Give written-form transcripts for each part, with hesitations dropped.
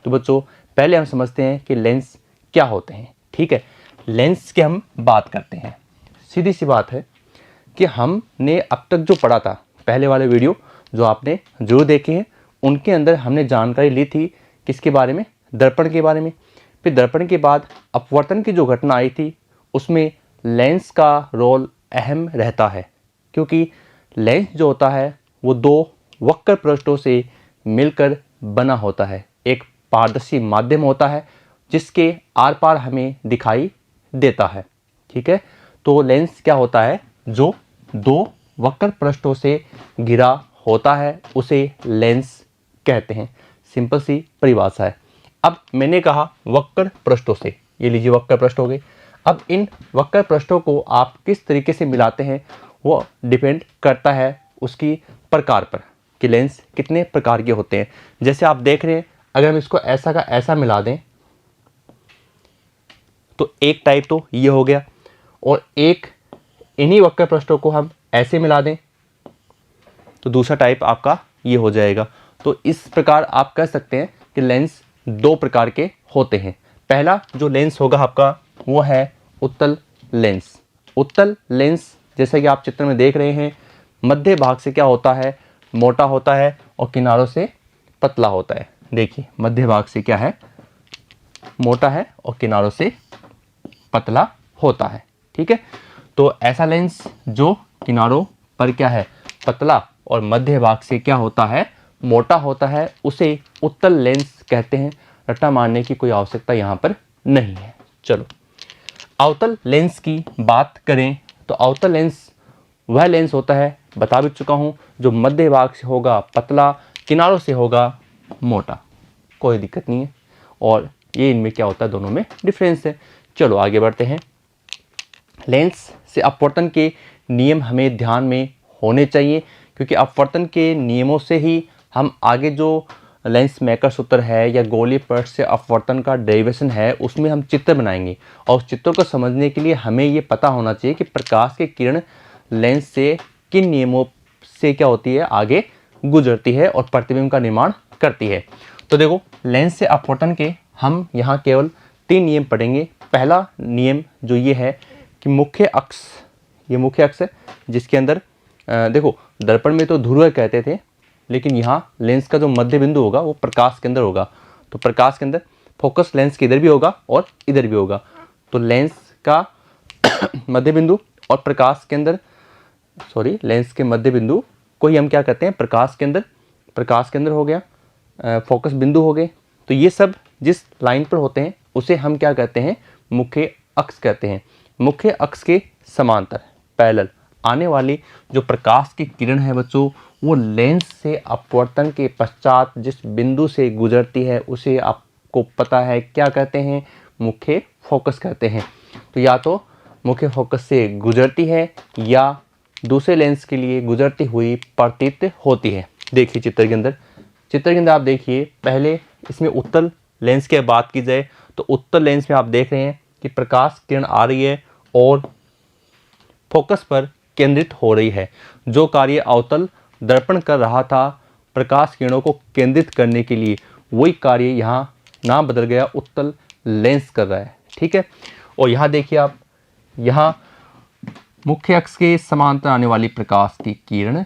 तो बच्चों पहले हम समझते हैं कि लेंस क्या होते हैं। ठीक है, लेंस की हम बात करते हैं। सीधी सी बात है कि हमने अब तक जो पढ़ा था, पहले वाले वीडियो जो आपने जरूर देखे हैं, उनके अंदर हमने जानकारी ली थी किसके बारे में, दर्पण के बारे में। फिर दर्पण के बाद अपवर्तन की जो घटना आई थी उसमें लेंस का रोल अहम रहता है, क्योंकि लेंस जो होता है वो दो वक्र पृष्ठों से मिलकर बना होता है। एक पारदर्शी माध्यम होता है जिसके आर पार हमें दिखाई देता है। ठीक है, तो लेंस क्या होता है, जो दो वक्र पृष्ठों से घिरा होता है उसे लेंस कहते हैं। सिंपल सी परिभाषा है। अब मैंने कहा वक्र पृष्ठों से, ये लीजिए वक्र पृष्ठ हो गए। अब इन वक्र पृष्ठों को आप किस तरीके से मिलाते हैं वो डिपेंड करता है उसकी प्रकार पर कि लेंस कितने प्रकार के होते हैं। जैसे आप देख रहे हैं, अगर हम इसको ऐसा का ऐसा मिला दें तो एक टाइप तो ये हो गया, और एक इन्हीं वक्र पृष्ठों को हम ऐसे मिला दें तो दूसरा टाइप आपका ये हो जाएगा। तो इस प्रकार आप कह सकते हैं कि लेंस दो प्रकार के होते हैं। पहला जो लेंस होगा आपका वो है उत्तल लेंस। उत्तल लेंस जैसे कि आप चित्र में देख रहे हैं, मध्य भाग से क्या होता है, मोटा होता है और किनारों से पतला होता है। देखिए मध्य भाग से क्या है, मोटा है और किनारों से पतला होता है। ठीक है, तो ऐसा लेंस जो किनारों पर क्या है, पतला, और मध्य भाग से क्या होता है, मोटा होता है, उसे उत्तल लेंस कहते हैं। रट्टा मारने की कोई आवश्यकता यहाँ पर नहीं है। चलो अवतल लेंस की बात करें तो अवतल लेंस वह लेंस होता है, बता भी चुका हूँ, जो मध्य भाग से होगा पतला, किनारों से होगा मोटा। कोई दिक्कत नहीं है, और ये इनमें क्या होता है, दोनों में डिफरेंस है। चलो आगे बढ़ते हैं। लेंस से अपवर्तन के नियम हमें ध्यान में होने चाहिए, क्योंकि अपवर्तन के नियमों से ही हम आगे जो लेंस मेकर सूत्र है या गोलीय पृष्ठ से अपवर्तन का डेरिवेशन है उसमें हम चित्र बनाएंगे। और उस चित्र को समझने के लिए हमें ये पता होना चाहिए कि प्रकाश की किरण लेंस से किन नियमों से क्या होती है, आगे गुजरती है और प्रतिबिंब का निर्माण करती है। तो देखो लेंस से अपवर्तन के हम यहाँ केवल 3 नियम पढ़ेंगे। पहला नियम जो ये है कि मुख्य अक्ष, ये मुख्य अक्ष है जिसके अंदर देखो दर्पण में तो ध्रुव कहते थे, लेकिन यहाँ लेंस का जो मध्य बिंदु होगा वो प्रकाश के अंदर होगा। तो प्रकाश के अंदर फोकस लेंस के इधर भी होगा और इधर भी होगा। तो लेंस का मध्य बिंदु और प्रकाश के अंदर, लेंस के मध्य बिंदु को ही हम क्या कहते हैं, प्रकाश के अंदर हो गया, फोकस बिंदु हो गए। तो ये सब जिस लाइन पर होते हैं उसे हम क्या कहते हैं, मुख्य अक्ष कहते हैं। मुख्य अक्ष के समांतर पैरेलल आने वाली जो प्रकाश की किरण है बच्चों, वो लेंस से अपवर्तन के पश्चात जिस बिंदु से गुजरती है उसे आपको पता है क्या कहते हैं, मुख्य फोकस कहते हैं। तो या तो मुख्य फोकस से गुजरती है या दूसरे लेंस के लिए गुजरती हुई प्रतीत होती है। देखिए चित्र के अंदर आप देखिए, पहले इसमें उत्तल लेंस की बात की जाए तो उत्तल लेंस में आप देख रहे हैं कि प्रकाश किरण आ रही है और फोकस पर केंद्रित हो रही है। जो कार्य अवतल दर्पण कर रहा था प्रकाश किरणों को केंद्रित करने के लिए, वही कार्य यहाँ नाम बदल गया, उत्तल लेंस कर रहा है। ठीक है, और यहाँ देखिए आप, यहाँ मुख्य अक्ष के समांतर आने वाली प्रकाश की किरण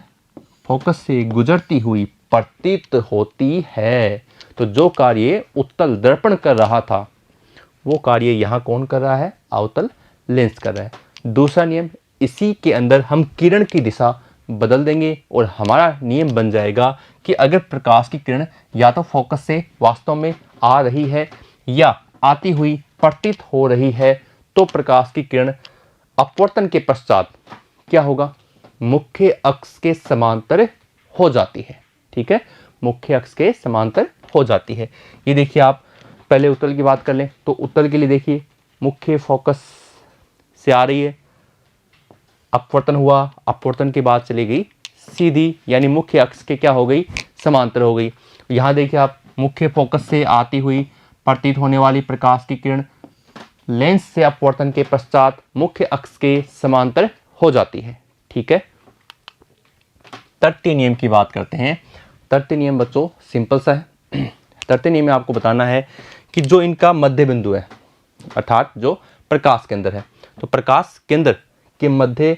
फोकस से गुजरती हुई प्रतीत होती है। तो जो कार्य उत्तल दर्पण कर रहा था वो कार्य यहाँ कौन कर रहा है, अवतल लेंस कर रहा है। दूसरा नियम, इसी के अंदर हम किरण की दिशा बदल देंगे और हमारा नियम बन जाएगा कि अगर प्रकाश की किरण या तो फोकस से वास्तव में आ रही है या आती हुई प्रतीत हो रही है तो प्रकाश की किरण अपवर्तन के पश्चात क्या होगा, मुख्य अक्ष के समांतर हो जाती है। ठीक है, मुख्य अक्ष के समांतर हो जाती है। ये देखिए आप पहले उत्तल की बात कर लें तो उत्तल के लिए देखिए, मुख्य फोकस से आ रही है, अपवर्तन हुआ, अपवर्तन के बाद चली गई सीधी, यानी मुख्य अक्ष के क्या हो गई, समांतर हो गई। यहाँ देखिए आप, मुख्य फोकस से आती हुई प्रतीत होने वाली प्रकाश की किरण लेंस से अपवर्तन के पश्चात मुख्य अक्ष के समांतर हो जाती है। ठीक है, तृतीय नियम की बात करते हैं। तृतीय नियम बच्चों सिंपल सा है। तैरते नियम में आपको बताना है कि जो इनका मध्य बिंदु है, अर्थात जो प्रकाश केंद्र है, तो प्रकाश केंद्र के मध्य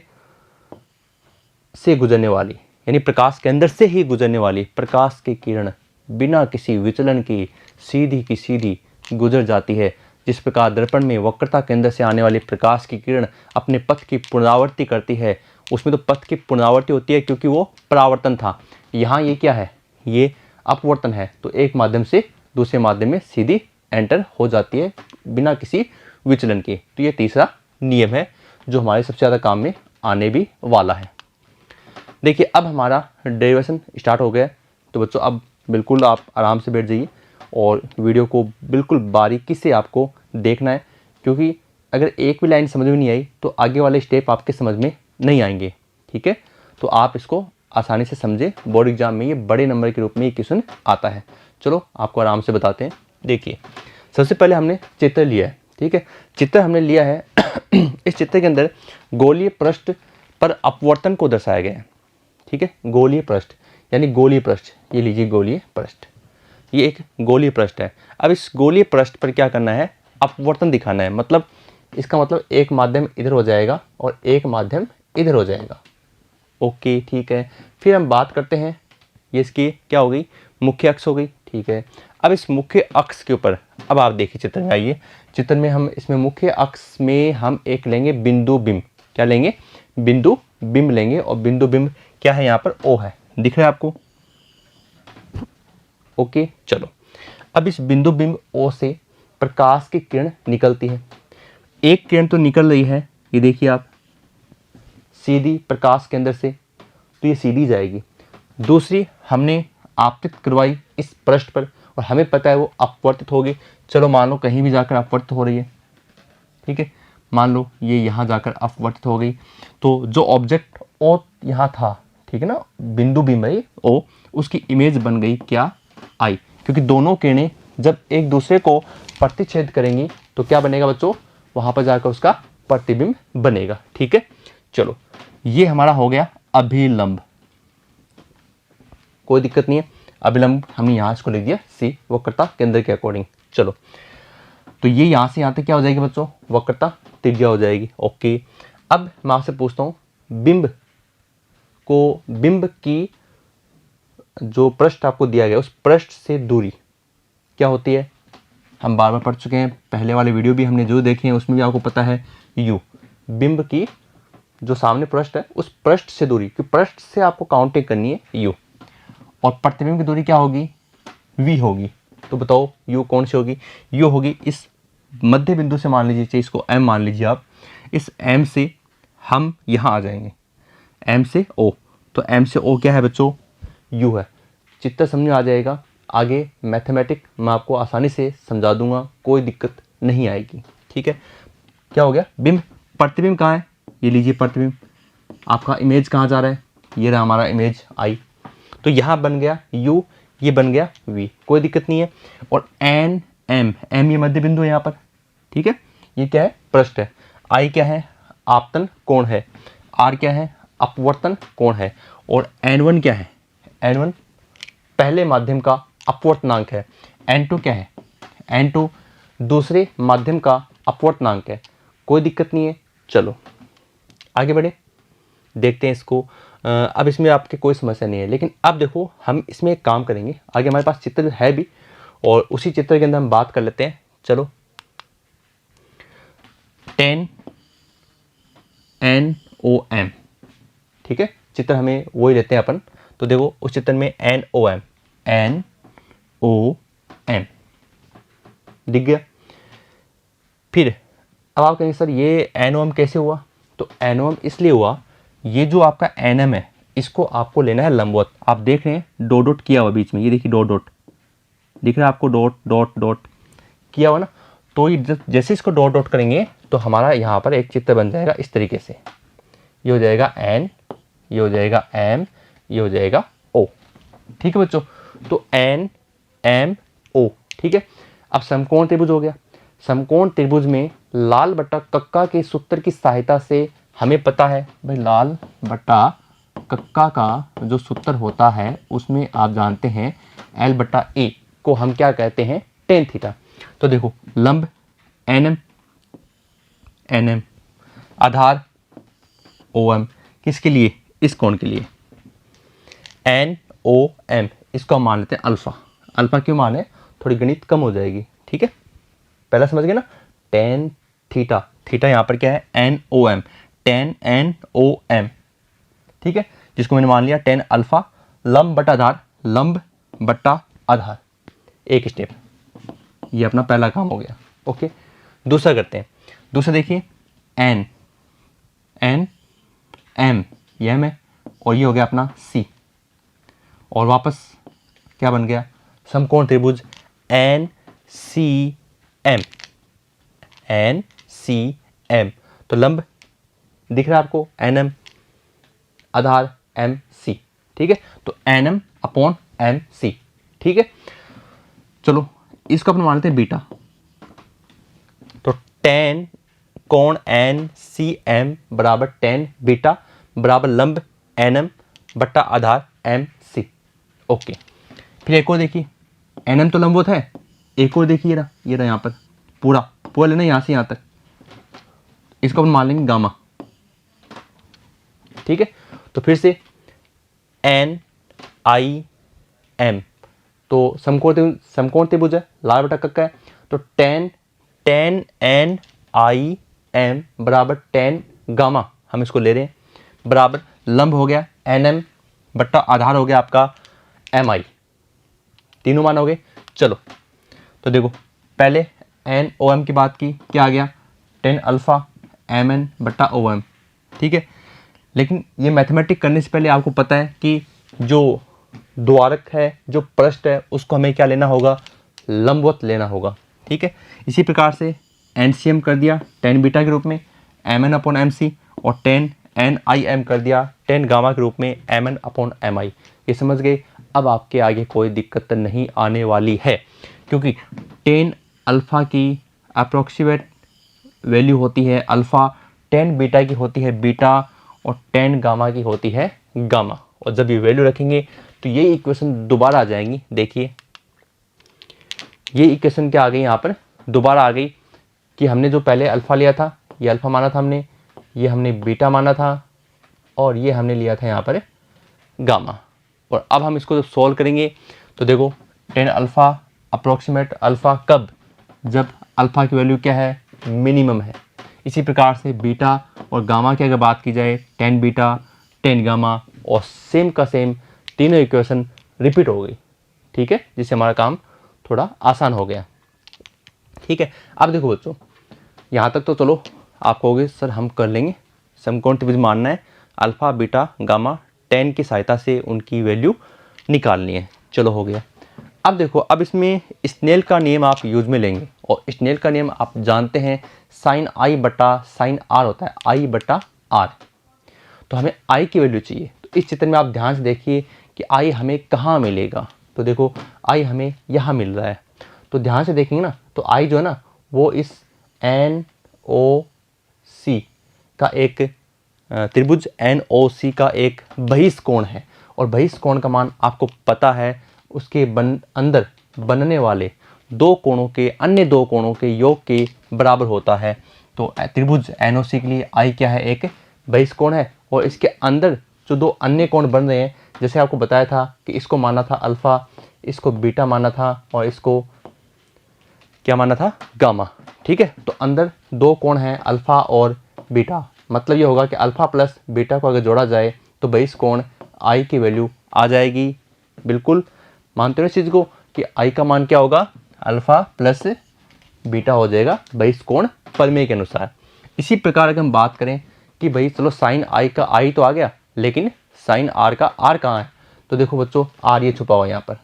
से गुजरने वाली, यानी प्रकाश केंद्र से ही गुजरने वाली प्रकाश की किरण बिना किसी विचलन की सीधी गुजर जाती है। जिस प्रकार दर्पण में वक्रता केंद्र से आने वाली प्रकाश की किरण अपने पथ की पुनरावृत्ति करती है, उसमें तो पथ की पुनरावृत्ति होती है क्योंकि वो परावर्तन था। यहाँ ये क्या है, ये अपवर्तन है, तो एक माध्यम से दूसरे माध्यम में सीधी एंटर हो जाती है बिना किसी विचलन के। तो ये तीसरा नियम है जो हमारे सबसे ज़्यादा काम में आने भी वाला है। देखिए अब हमारा डेरिवेशन स्टार्ट हो गया है, तो बच्चों अब बिल्कुल आप आराम से बैठ जाइए और वीडियो को बिल्कुल बारीकी से आपको देखना है, क्योंकि अगर एक भी लाइन समझ में नहीं आई तो आगे वाले स्टेप आपके समझ में नहीं आएंगे। ठीक है, तो आप इसको आसानी से समझे, बोर्ड एग्जाम में ये बड़े नंबर के रूप में ये क्वेश्चन आता है। चलो आपको आराम से बताते हैं। देखिए सबसे पहले हमने चित्र लिया है, ठीक है, चित्र हमने लिया है इस चित्र के अंदर गोलीय पृष्ठ पर अपवर्तन को दर्शाया गया है। ठीक है, गोलीय पृष्ठ यानी गोलीय पृष्ठ, ये लीजिए गोलीय पृष्ठ, ये एक गोलीय पृष्ठ है। अब इस गोलीय पृष्ठ पर क्या करना है, अपवर्तन दिखाना है, मतलब इसका मतलब एक माध्यम इधर हो जाएगा और एक माध्यम इधर हो जाएगा। ओके ठीक है, फिर हम बात करते हैं, ये इसकी क्या हो गई, मुख्य अक्ष हो गई। ठीक है, अब इस मुख्य अक्ष के ऊपर अब आप देखिए चित्र में आइए, चित्र में हम इसमें मुख्य अक्ष में हम एक लेंगे बिंदु बिंब। क्या लेंगे, बिंदु बिंब लेंगे, और बिंदु बिंब क्या है, यहाँ पर ओ है, दिख रहा है आपको। ओके चलो, अब इस बिंदु बिंब ओ से प्रकाश की किरण निकलती है। एक किरण तो निकल रही है, ये देखिए आप, सीधी प्रकाश केंद्र से, तो ये सीधी जाएगी। दूसरी हमने आपतित करवाई इस पृष्ठ पर, और हमें पता है वो अपवर्तित होगी। चलो मान लो कहीं भी जाकर अपवर्तित हो रही है, ठीक है, मान लो ये यहाँ जाकर अपवर्तित हो गई, तो जो ऑब्जेक्ट ओ यहाँ था, ठीक है ना, बिंदु बिंब है ओ, उसकी इमेज बन गई क्या, आई, क्योंकि दोनों किरणें जब एक दूसरे को प्रतिच्छेद करेंगी तो क्या बनेगा बच्चों, वहां पर जाकर उसका प्रतिबिंब बनेगा। ठीक है, चलो ये हमारा हो गया अभिलंब, कोई दिक्कत नहीं है, अभिलंब हमने यहाँ इसको लिख दिया सी, वक्रता केंद्र के अकॉर्डिंग। चलो तो ये यहाँ से यहाँ तक क्या हो जाएगी बच्चों, वक्रता त्रिज्या हो जाएगी। ओके, अब मैं आपसे पूछता हूँ, बिंब की जो पृष्ठ आपको दिया गया उस पृष्ठ से दूरी क्या होती है, हम बार बार पढ़ चुके हैं, पहले वाले वीडियो भी हमने जो देखे हैं उसमें भी आपको पता है, यू, बिंब की जो सामने पृष्ठ है उस पृष्ठ से दूरी, कि पृष्ठ से आपको काउंटिंग करनी है यू, और प्रतिबिंब की दूरी क्या होगी, वी होगी। तो बताओ यू कौन सी होगी, यू होगी इस मध्य बिंदु से, मान लीजिए चाहे इसको एम मान लीजिए आप, इस एम से हम यहाँ आ जाएंगे, एम से ओ, तो एम से ओ क्या है बच्चों, यू है। चित्र समझ में आ जाएगा, आगे मैथमेटिक मैं आपको आसानी से समझा दूंगा, कोई दिक्कत नहीं आएगी। ठीक है, क्या हो गया, बिंब, प्रतिबिंब कहाँ है, ये लीजिए प्रतिबिंब, आपका इमेज कहाँ जा रहा है, ये रहा हमारा इमेज आई, तो यहाँ बन गया यू, ये बन गया वी, कोई दिक्कत नहीं है। और एन एम, एम ये मध्य बिंदु है यहाँ पर, ठीक है, ये क्या है, पृष्ठ है, आई क्या है, आपतन कोण है, आर क्या है, अपवर्तन कोण है, और एन वन क्या है, एन वन पहले माध्यम का अपवर्तनांक है, एन टू क्या है, एन टू दूसरे माध्यम का अपवर्तनांक है, कोई दिक्कत नहीं है। चलो आगे बढ़े, देखते हैं इसको। अब इसमें आपके कोई समस्या नहीं है, लेकिन अब देखो हम इसमें एक काम करेंगे, आगे हमारे पास चित्र है भी, और उसी चित्र के अंदर हम बात कर लेते हैं। चलो 10 NOM, ठीक है, चित्र हमें वही लेते हैं अपन, तो देखो उस चित्र में NOM दिख गया। फिर अब आप कहेंगे सर ये NOM कैसे हुआ, तो NOM इसलिए हुआ, ये जो आपका NM है इसको आपको लेना है लंबवत। आप देख रहे हैं डॉट डॉट किया हुआ बीच में, ये देखिए डॉट डॉट दिख रहा है आपको, डॉट डॉट डॉट किया हुआ ना, तो ये जैसे इसको डॉट डॉट करेंगे तो हमारा यहाँ पर एक चित्र बन जाएगा इस तरीके से, ये हो जाएगा N, ये हो जाएगा M, ये हो जाएगा O। ठीक है बच्चों, तो NMO, ठीक है। अब समकोण त्रिभुज हो गया, समकोण त्रिभुज में लाल बट्टा कक्का के सूत्र की सहायता से हमें पता है भाई, लाल बट्टा कक्का का जो सूत्र होता है उसमें आप जानते हैं L/A, को हम क्या कहते हैं, टेन थीटा। तो देखो लंब एन एम, आधार ओ एम, किसके लिए, इस कोण के लिए, एन ओ एम, इसको हम मान लेते हैं अल्फा। अल्फा क्यों माने, थोड़ी गणित कम हो जाएगी, ठीक है, पहला समझ गए ना। टेन थीटा, थीटा यहाँ पर क्या है, N O M, tan N O M, ठीक है, जिसको मैंने मान लिया टेन अल्फा, लंब बटा आधार, लंब बटा आधार, एक स्टेप, ये अपना पहला काम हो गया। ओके, दूसरा करते हैं। दूसरा देखिए एन एम, ये एम है, और ये हो गया अपना सी, और वापस क्या बन गया, समकोण त्रिभुज N C M, N C M. तो लंब दिख रहा है आपको, एन एम, आधार एम सी, ठीक है, तो N M upon M C, ठीक है। चलो इसको अपन मान लेते हैं बीटा। तो टेन कोण एन सी एम बराबर टेन बीटा बराबर लंब एन एम बट्टा आधार एम सी। ओके, फिर एक और देखिए, एन एम तो लंबवत है, एक और देखिए ये रहा यहाँ पर पूरा पूरा लेना यहाँ से यहाँ तक, इसको अपन मान लेंगे गामा, ठीक है। तो फिर से एन आई एम, तो समकोण त्रिभुज है, लाल बटा कक्का है, तो टेन एन आई एम बराबर टेन गामा, हम इसको ले रहे हैं, बराबर लंब हो गया एन एम बट्टा आधार हो गया आपका एम आई, तीनों मान हो गए। चलो तो देखो पहले एन ओ एम की बात की, क्या आ गया, टेन अल्फा एम एन बट्टा ओ एम, ठीक है। लेकिन ये मैथमेटिक करने से पहले आपको पता है कि जो द्वारक है, जो पृष्ठ है, उसको हमें क्या लेना होगा, लंबवत लेना होगा, ठीक है। इसी प्रकार से एनसीएम कर दिया टेन बीटा के रूप में M N upon M C, और टेन एन आई एम कर दिया टेन गामा के रूप में एम एन अपॉन एम आई। ये समझ गए, अब आपके आगे कोई दिक्कत नहीं आने वाली है, क्योंकि टेन अल्फ़ा की अप्रोक्सीमेट वैल्यू होती है अल्फ़ा, टेन बीटा की होती है बीटा, और टेन गामा की होती है गामा। और जब ये वैल्यू रखेंगे तो ये इक्वेशन दोबारा आ जाएंगी। देखिए ये इक्वेशन क्या आ गई, यहाँ पर दोबारा आ गई कि हमने जो पहले अल्फ़ा लिया था, ये अल्फ़ा माना था हमने, ये हमने बीटा माना था, और ये हमने लिया था यहाँ पर गामा। और अब हम इसको जब सॉल्व करेंगे तो देखो टेन अल्फ़ा अप्रोक्सीमेट अल्फ़ा कब, जब अल्फ़ा की वैल्यू क्या है, मिनिमम है। इसी प्रकार से बीटा और गामा की अगर बात की जाए, टेन बीटा टेन गामा, और सेम का सेम तीनों इक्वेशन रिपीट हो गई, ठीक है, जिससे हमारा काम थोड़ा आसान हो गया, ठीक है। अब देखो बच्चों, यहाँ तक तो चलो आप कहोगे सर हम कर लेंगे, समकोण त्रिभुज मानना है, अल्फ़ा बीटा गामा टेन की सहायता से उनकी वैल्यू निकालनी है, चलो हो गया। अब देखो, अब इसमें स्नेल का नियम आप यूज में लेंगे, और स्नेल का नियम आप जानते हैं साइन आई बटा साइन आर होता है, आई बटा आर। तो हमें आई की वैल्यू चाहिए, तो इस चित्र में आप ध्यान से देखिए कि आई हमें कहाँ मिलेगा। तो देखो आई हमें यहाँ मिल रहा है, तो ध्यान से देखेंगे ना, तो आई जो है ना वो इस एन ओ सी का एक त्रिभुज एन ओ सी का एक बहिष्कोण है, और बहिष्कोण का मान आपको पता है, उसके अंदर बनने वाले दो कोणों के अन्य दो कोणों के योग के बराबर होता है। तो त्रिभुज एनओसी के लिए आई क्या है, एक बहिष्कोण है, और इसके अंदर जो दो अन्य कोण बन रहे हैं, जैसे आपको बताया था कि इसको माना था अल्फ़ा, इसको बीटा माना था, और इसको क्या माना था, गामा, ठीक है। तो अंदर दो कोण हैं अल्फ़ा और बीटा, मतलब ये होगा कि अल्फ़ा प्लस बीटा को अगर जोड़ा जाए तो बहिष्कोण आई की वैल्यू आ जाएगी। बिल्कुल मानते हो इस चीज़ को कि आई का मान क्या होगा, अल्फ़ा प्लस बीटा हो जाएगा बहिष्कोण प्रमेय के अनुसार। इसी प्रकार अगर हम बात करें कि भाई चलो साइन आई का आई तो आ गया, लेकिन साइन आर का आर कहाँ है, तो देखो बच्चों आर ये छुपा हुआ है यहाँ पर।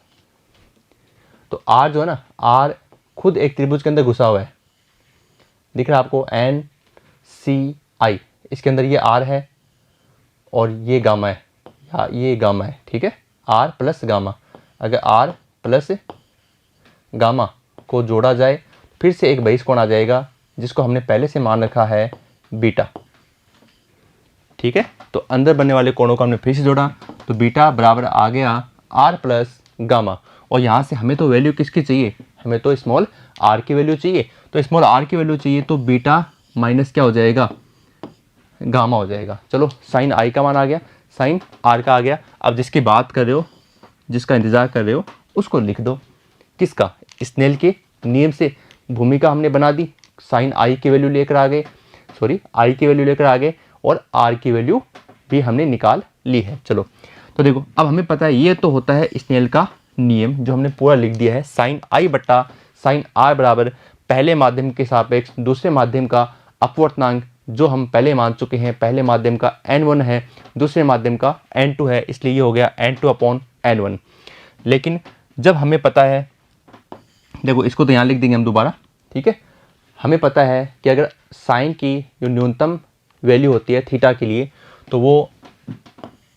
तो आर जो है ना, आर खुद एक त्रिभुज के अंदर घुसा हुआ है, दिख रहा है आपको, एन सी आई, इसके अंदर ये आर है और ये गामा है, या ये गामा है, ठीक है, आर प्लस गामा। अगर आर प्लस गामा को जोड़ा जाए फिर से एक बहिष्कोण आ जाएगा, जिसको हमने पहले से मान रखा है बीटा, ठीक है। तो अंदर बनने वाले कोणों को हमने फिर से जोड़ा, तो बीटा बराबर आ गया आर प्लस गामा, और यहाँ से हमें तो वैल्यू किसकी चाहिए, हमें तो स्मॉल आर की वैल्यू चाहिए। तो स्मॉल आर की वैल्यू चाहिए तो बीटा माइनस क्या हो जाएगा, गामा हो जाएगा। चलो साइन आई का मान आ गया, साइन आर का आ गया। अब जिसकी बात कर रहे हो, जिसका इंतज़ार कर रहे हो, उसको लिख दो। किसका, स्नेल के नियम से भूमिका हमने बना दी, साइन आई की वैल्यू लेकर आ गए, सॉरी आई की वैल्यू लेकर आ गए और आर की वैल्यू भी हमने निकाल ली है। चलो तो देखो अब हमें पता है ये तो होता है स्नेल का नियम जो हमने पूरा लिख दिया है। साइन आई बट्टा साइन आर बराबर पहले माध्यम के सापेक्ष दूसरे माध्यम का अपवर्तनांक, जो हम पहले मान चुके हैं, पहले माध्यम का n1 है, दूसरे माध्यम का n2 है, इसलिए ये हो गया n2/n1। लेकिन जब हमें पता है, देखो इसको तो यहाँ लिख देंगे हम दोबारा, ठीक है। हमें पता है कि अगर साइन की जो न्यूनतम वैल्यू होती है थीटा के लिए, तो वो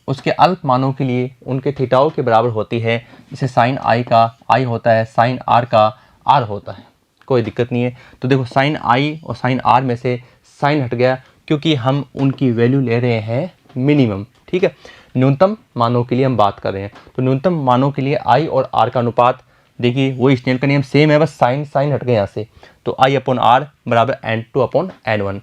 उसके अल्प मानों के लिए उनके थीटाओं के बराबर होती है। जैसे साइन आई का आई होता है, साइन आर का आर होता है, कोई दिक्कत नहीं है। तो देखो साइन आई और साइन आर में से साइन हट गया क्योंकि हम उनकी वैल्यू ले रहे हैं मिनिमम, ठीक है। न्यूनतम मानों के लिए हम बात कर रहे हैं, तो न्यूनतम मानों के लिए आई और आर का अनुपात देखिए वही स्नेल का नियम सेम है, बस साइन साइन हट गए यहाँ से। तो I/R बराबर n2/n1।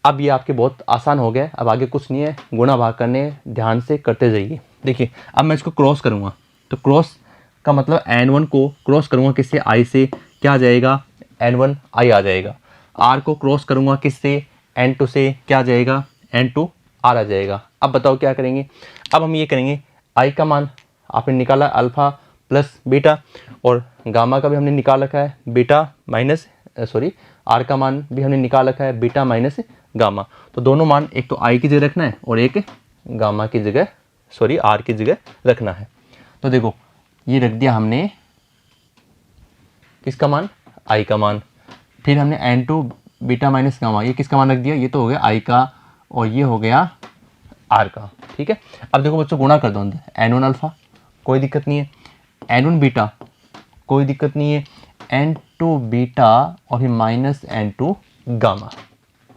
अब ये आपके बहुत आसान हो गया। अब आगे कुछ नहीं है, गुणा भाग करने ध्यान से करते जाइए। देखिए अब मैं इसको क्रॉस करूँगा, तो क्रॉस का मतलब n1 को क्रॉस करूँगा किससे, I से, क्या आ जाएगा n1 I आ जाएगा। R को क्रॉस करूँगा किससे, n2 से, क्या आ जाएगा n2 R आ जाएगा। अब बताओ क्या करेंगे, अब हम ये करेंगे I का मान आपने निकाला अल्फ़ा प्लस बीटा, और गामा का भी हमने निकाल रखा है बीटा माइनस सॉरी आर का मान भी हमने निकाल रखा है बीटा माइनस गामा। तो दोनों मान एक तो आई की जगह रखना है और एक गामा की जगह सॉरी आर की जगह रखना है। तो देखो ये रख दिया हमने किसका मान, आई का मान। फिर हमने n2 बीटा माइनस गामा, ये किसका मान रख दिया, ये तो हो गया आई का और ये हो गया आर का, ठीक है। अब देखो बच्चों गुणा कर दो अंदर, n1 अल्फ़ा कोई दिक्कत नहीं है, n1 बीटा कोई दिक्कत नहीं है, n2 बीटा और फिर माइनस n2 गामा,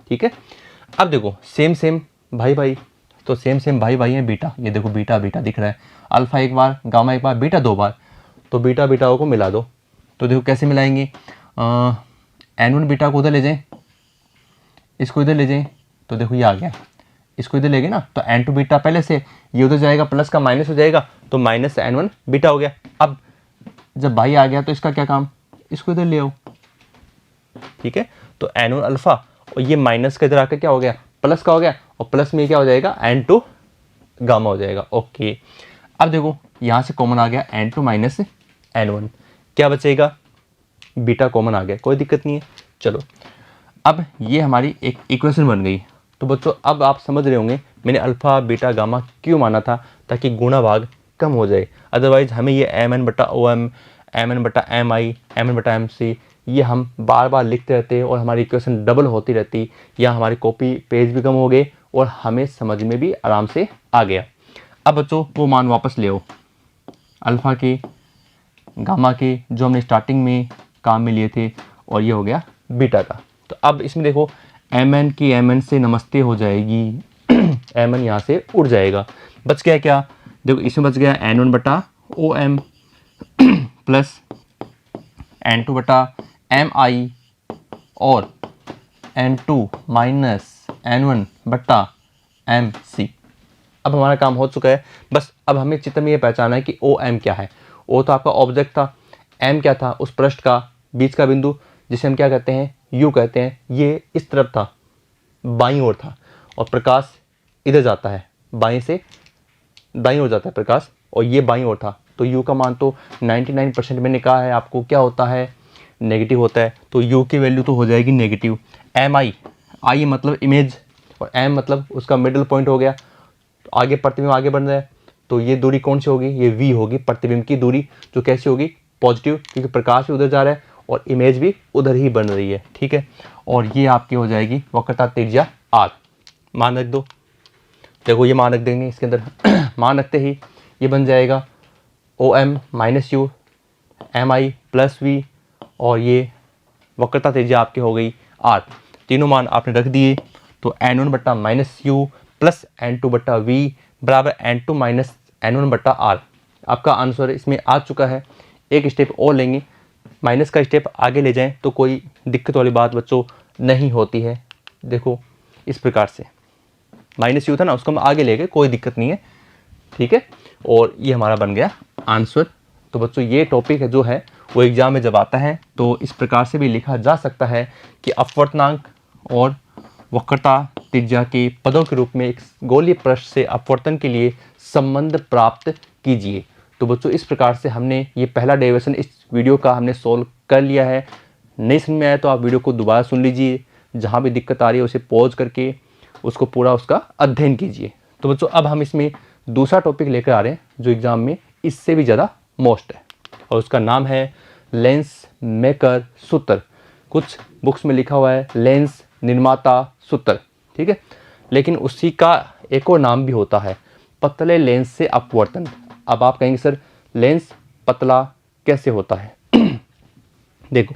ठीक है। अब देखो सेम सेम भाई भाई, तो सेम सेम भाई भाई है बीटा, ये देखो बीटा बीटा दिख रहा है, अल्फ़ा एक बार गामा एक बार बीटा दो बार, तो बीटा बीटाओं को मिला दो। तो देखो कैसे मिलाएंगे, n1 बीटा को उधर ले जाएं, इसको इधर ले जाएं, तो देखो ये आ गया, इसको इधर ले गए ना, तो n2 बीटा पहले से ये उधर जाएगा, प्लस का माइनस हो जाएगा, तो माइनस n1 बीटा हो गया। अब जब भाई आ गया तो इसका क्या काम, इसको इधर ले आओ, ठीक है। तो n1 अल्फ़ा और ये माइनस का इधर आकर क्या हो गया, प्लस का हो गया, और प्लस में क्या हो जाएगा n2 गामा हो जाएगा, ओके। अब देखो यहाँ से कॉमन आ गया n2 माइनस n1, क्या बचेगा, बीटा कॉमन आ गया, कोई दिक्कत नहीं है। चलो अब ये हमारी एक इक्वेशन बन गई। तो बच्चों अब आप समझ रहे होंगे मैंने अल्फ़ा बीटा गामा क्यों माना था, ताकि गुणा भाग कम हो जाए। अदरवाइज हमें ये mn/OM mn/Mi mn/MC ये हम बार बार लिखते रहते और हमारी इक्वेशन डबल होती रहती, या हमारी कॉपी पेज भी कम हो गए और हमें समझ में भी आराम से आ गया। अब बच्चों वो मान वापस ले आओ, अल्फ़ा के गामा के जो हमने स्टार्टिंग में काम में लिए थे, और ये हो गया बीटा का। तो अब इसमें देखो mn की mn से नमस्ते हो जाएगी mn यहाँ से उड़ जाएगा, बच गया क्या, देखो इसमें बच गया n1/OM प्लस n2/Mi और n2 माइनस n1/MC। अब हमारा काम हो चुका है, बस अब हमें चित्र में ये पहचाना है कि OM क्या है। O तो आपका ऑब्जेक्ट था, M क्या था, उस पृष्ठ का बीच का बिंदु जिसे हम क्या कहते हैं, U कहते हैं। ये इस तरफ था, बाईं ओर था, और प्रकाश इधर जाता है, बाएं से दाईं ओर जाता है प्रकाश, और ये बाईं ओर था। तो U का मान तो 99% मैंने कहा है आपको क्या होता है, नेगेटिव होता है। तो U की वैल्यू तो हो जाएगी नेगेटिव। MI, I मतलब इमेज और M मतलब उसका मिडल पॉइंट हो गया। तो आगे प्रतिबिंब आगे बढ़ रहा है, तो ये दूरी कौन सी होगी, ये V होगी, प्रतिबिंब की दूरी, जो कैसी होगी, पॉजिटिव, क्योंकि प्रकाश भी उधर जा रहा है और इमेज भी उधर ही बन रही है, ठीक है। और ये आपकी हो जाएगी वक्रता त्रिज्या R, मान रख दो। देखो ये मान रख देंगे इसके अंदर मान रखते ही ये बन जाएगा OM minus U MI plus V, और ये वक्रता त्रिज्या आपकी हो गई R। तीनों मान आपने रख दिए, तो n1/-U प्लस n2/V बराबर n2 माइनस n1/R। आपका आंसर इसमें आ चुका है। एक स्टेप और लेंगे, माइनस का स्टेप आगे ले जाएं तो कोई दिक्कत वाली बात बच्चों नहीं होती है। देखो इस प्रकार से माइनस यू था ना, उसको हम आगे ले गए, कोई दिक्कत नहीं है, ठीक है। और ये हमारा बन गया आंसर। तो बच्चों ये टॉपिक है जो है वो एग्जाम में जब आता है तो इस प्रकार से भी लिखा जा सकता है कि अपवर्तनांक और वक्रता त्रिज्या के पदों के रूप में एक गोलीय पृष्ठ से अपवर्तन के लिए संबंध प्राप्त कीजिए। तो बच्चों इस प्रकार से हमने ये पहला डेरिवेशन इस वीडियो का हमने सोल्व कर लिया है। नहीं समझ में आया तो आप वीडियो को दोबारा सुन लीजिए, जहाँ भी दिक्कत आ रही है उसे पॉज करके उसको पूरा उसका अध्ययन कीजिए। तो बच्चों अब हम इसमें दूसरा टॉपिक लेकर आ रहे हैं जो एग्जाम में इससे भी ज़्यादा मोस्ट है, और उसका नाम है लेंस मेकर सूत्र। कुछ बुक्स में लिखा हुआ है लेंस निर्माता सूत्र, ठीक है, लेकिन उसी का एक और नाम भी होता है पतले लेंस से अपवर्तन। अब आप कहेंगे सर लेंस पतला कैसे होता है? देखो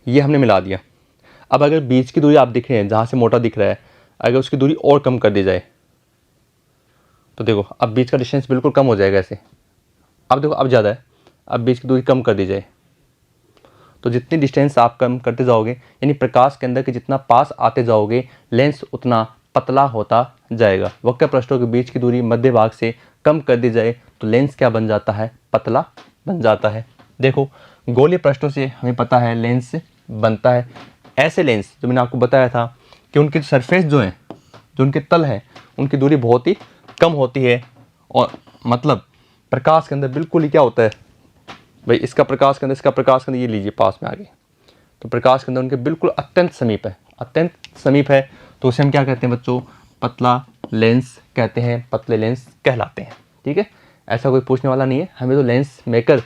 ये हमने मिला दिया। अब अगर बीच की दूरी आप दिख रहे हैं, जहाँ से मोटा दिख रहा है, अगर उसकी दूरी और कम कर दी जाए तो देखो अब बीच का डिस्टेंस बिल्कुल कम हो जाएगा ऐसे। अब देखो अब ज़्यादा है, अब बीच की दूरी कम कर दी जाए तो जितनी डिस्टेंस आप कम करते जाओगे, यानी प्रकाश के अंदर के जितना पास आते जाओगे, लेंस उतना पतला होता जाएगा। वक्र पृष्ठों के बीच की दूरी मध्य भाग से कम कर दी जाए तो लेंस क्या बन जाता है? पतला बन जाता है। देखो गोलीय पृष्ठों से हमें पता है लेंस बनता है। ऐसे लेंस जो मैंने आपको बताया था कि उनकी सरफेस जो है, जो उनके तल हैं, उनकी दूरी बहुत ही कम होती है, और मतलब प्रकाश के अंदर बिल्कुल ही क्या होता है भाई, इसका प्रकाश के अंदर, इसका प्रकाश के अंदर, ये लीजिए पास में आगे, तो प्रकाश के अंदर उनके बिल्कुल अत्यंत समीप है, अत्यंत समीप है। तो उसे हम क्या कहते हैं बच्चों? पतला लेंस कहते हैं, पतले लेंस कहलाते हैं, ठीक है। ऐसा कोई पूछने वाला नहीं है, हमें तो लेंस मेकर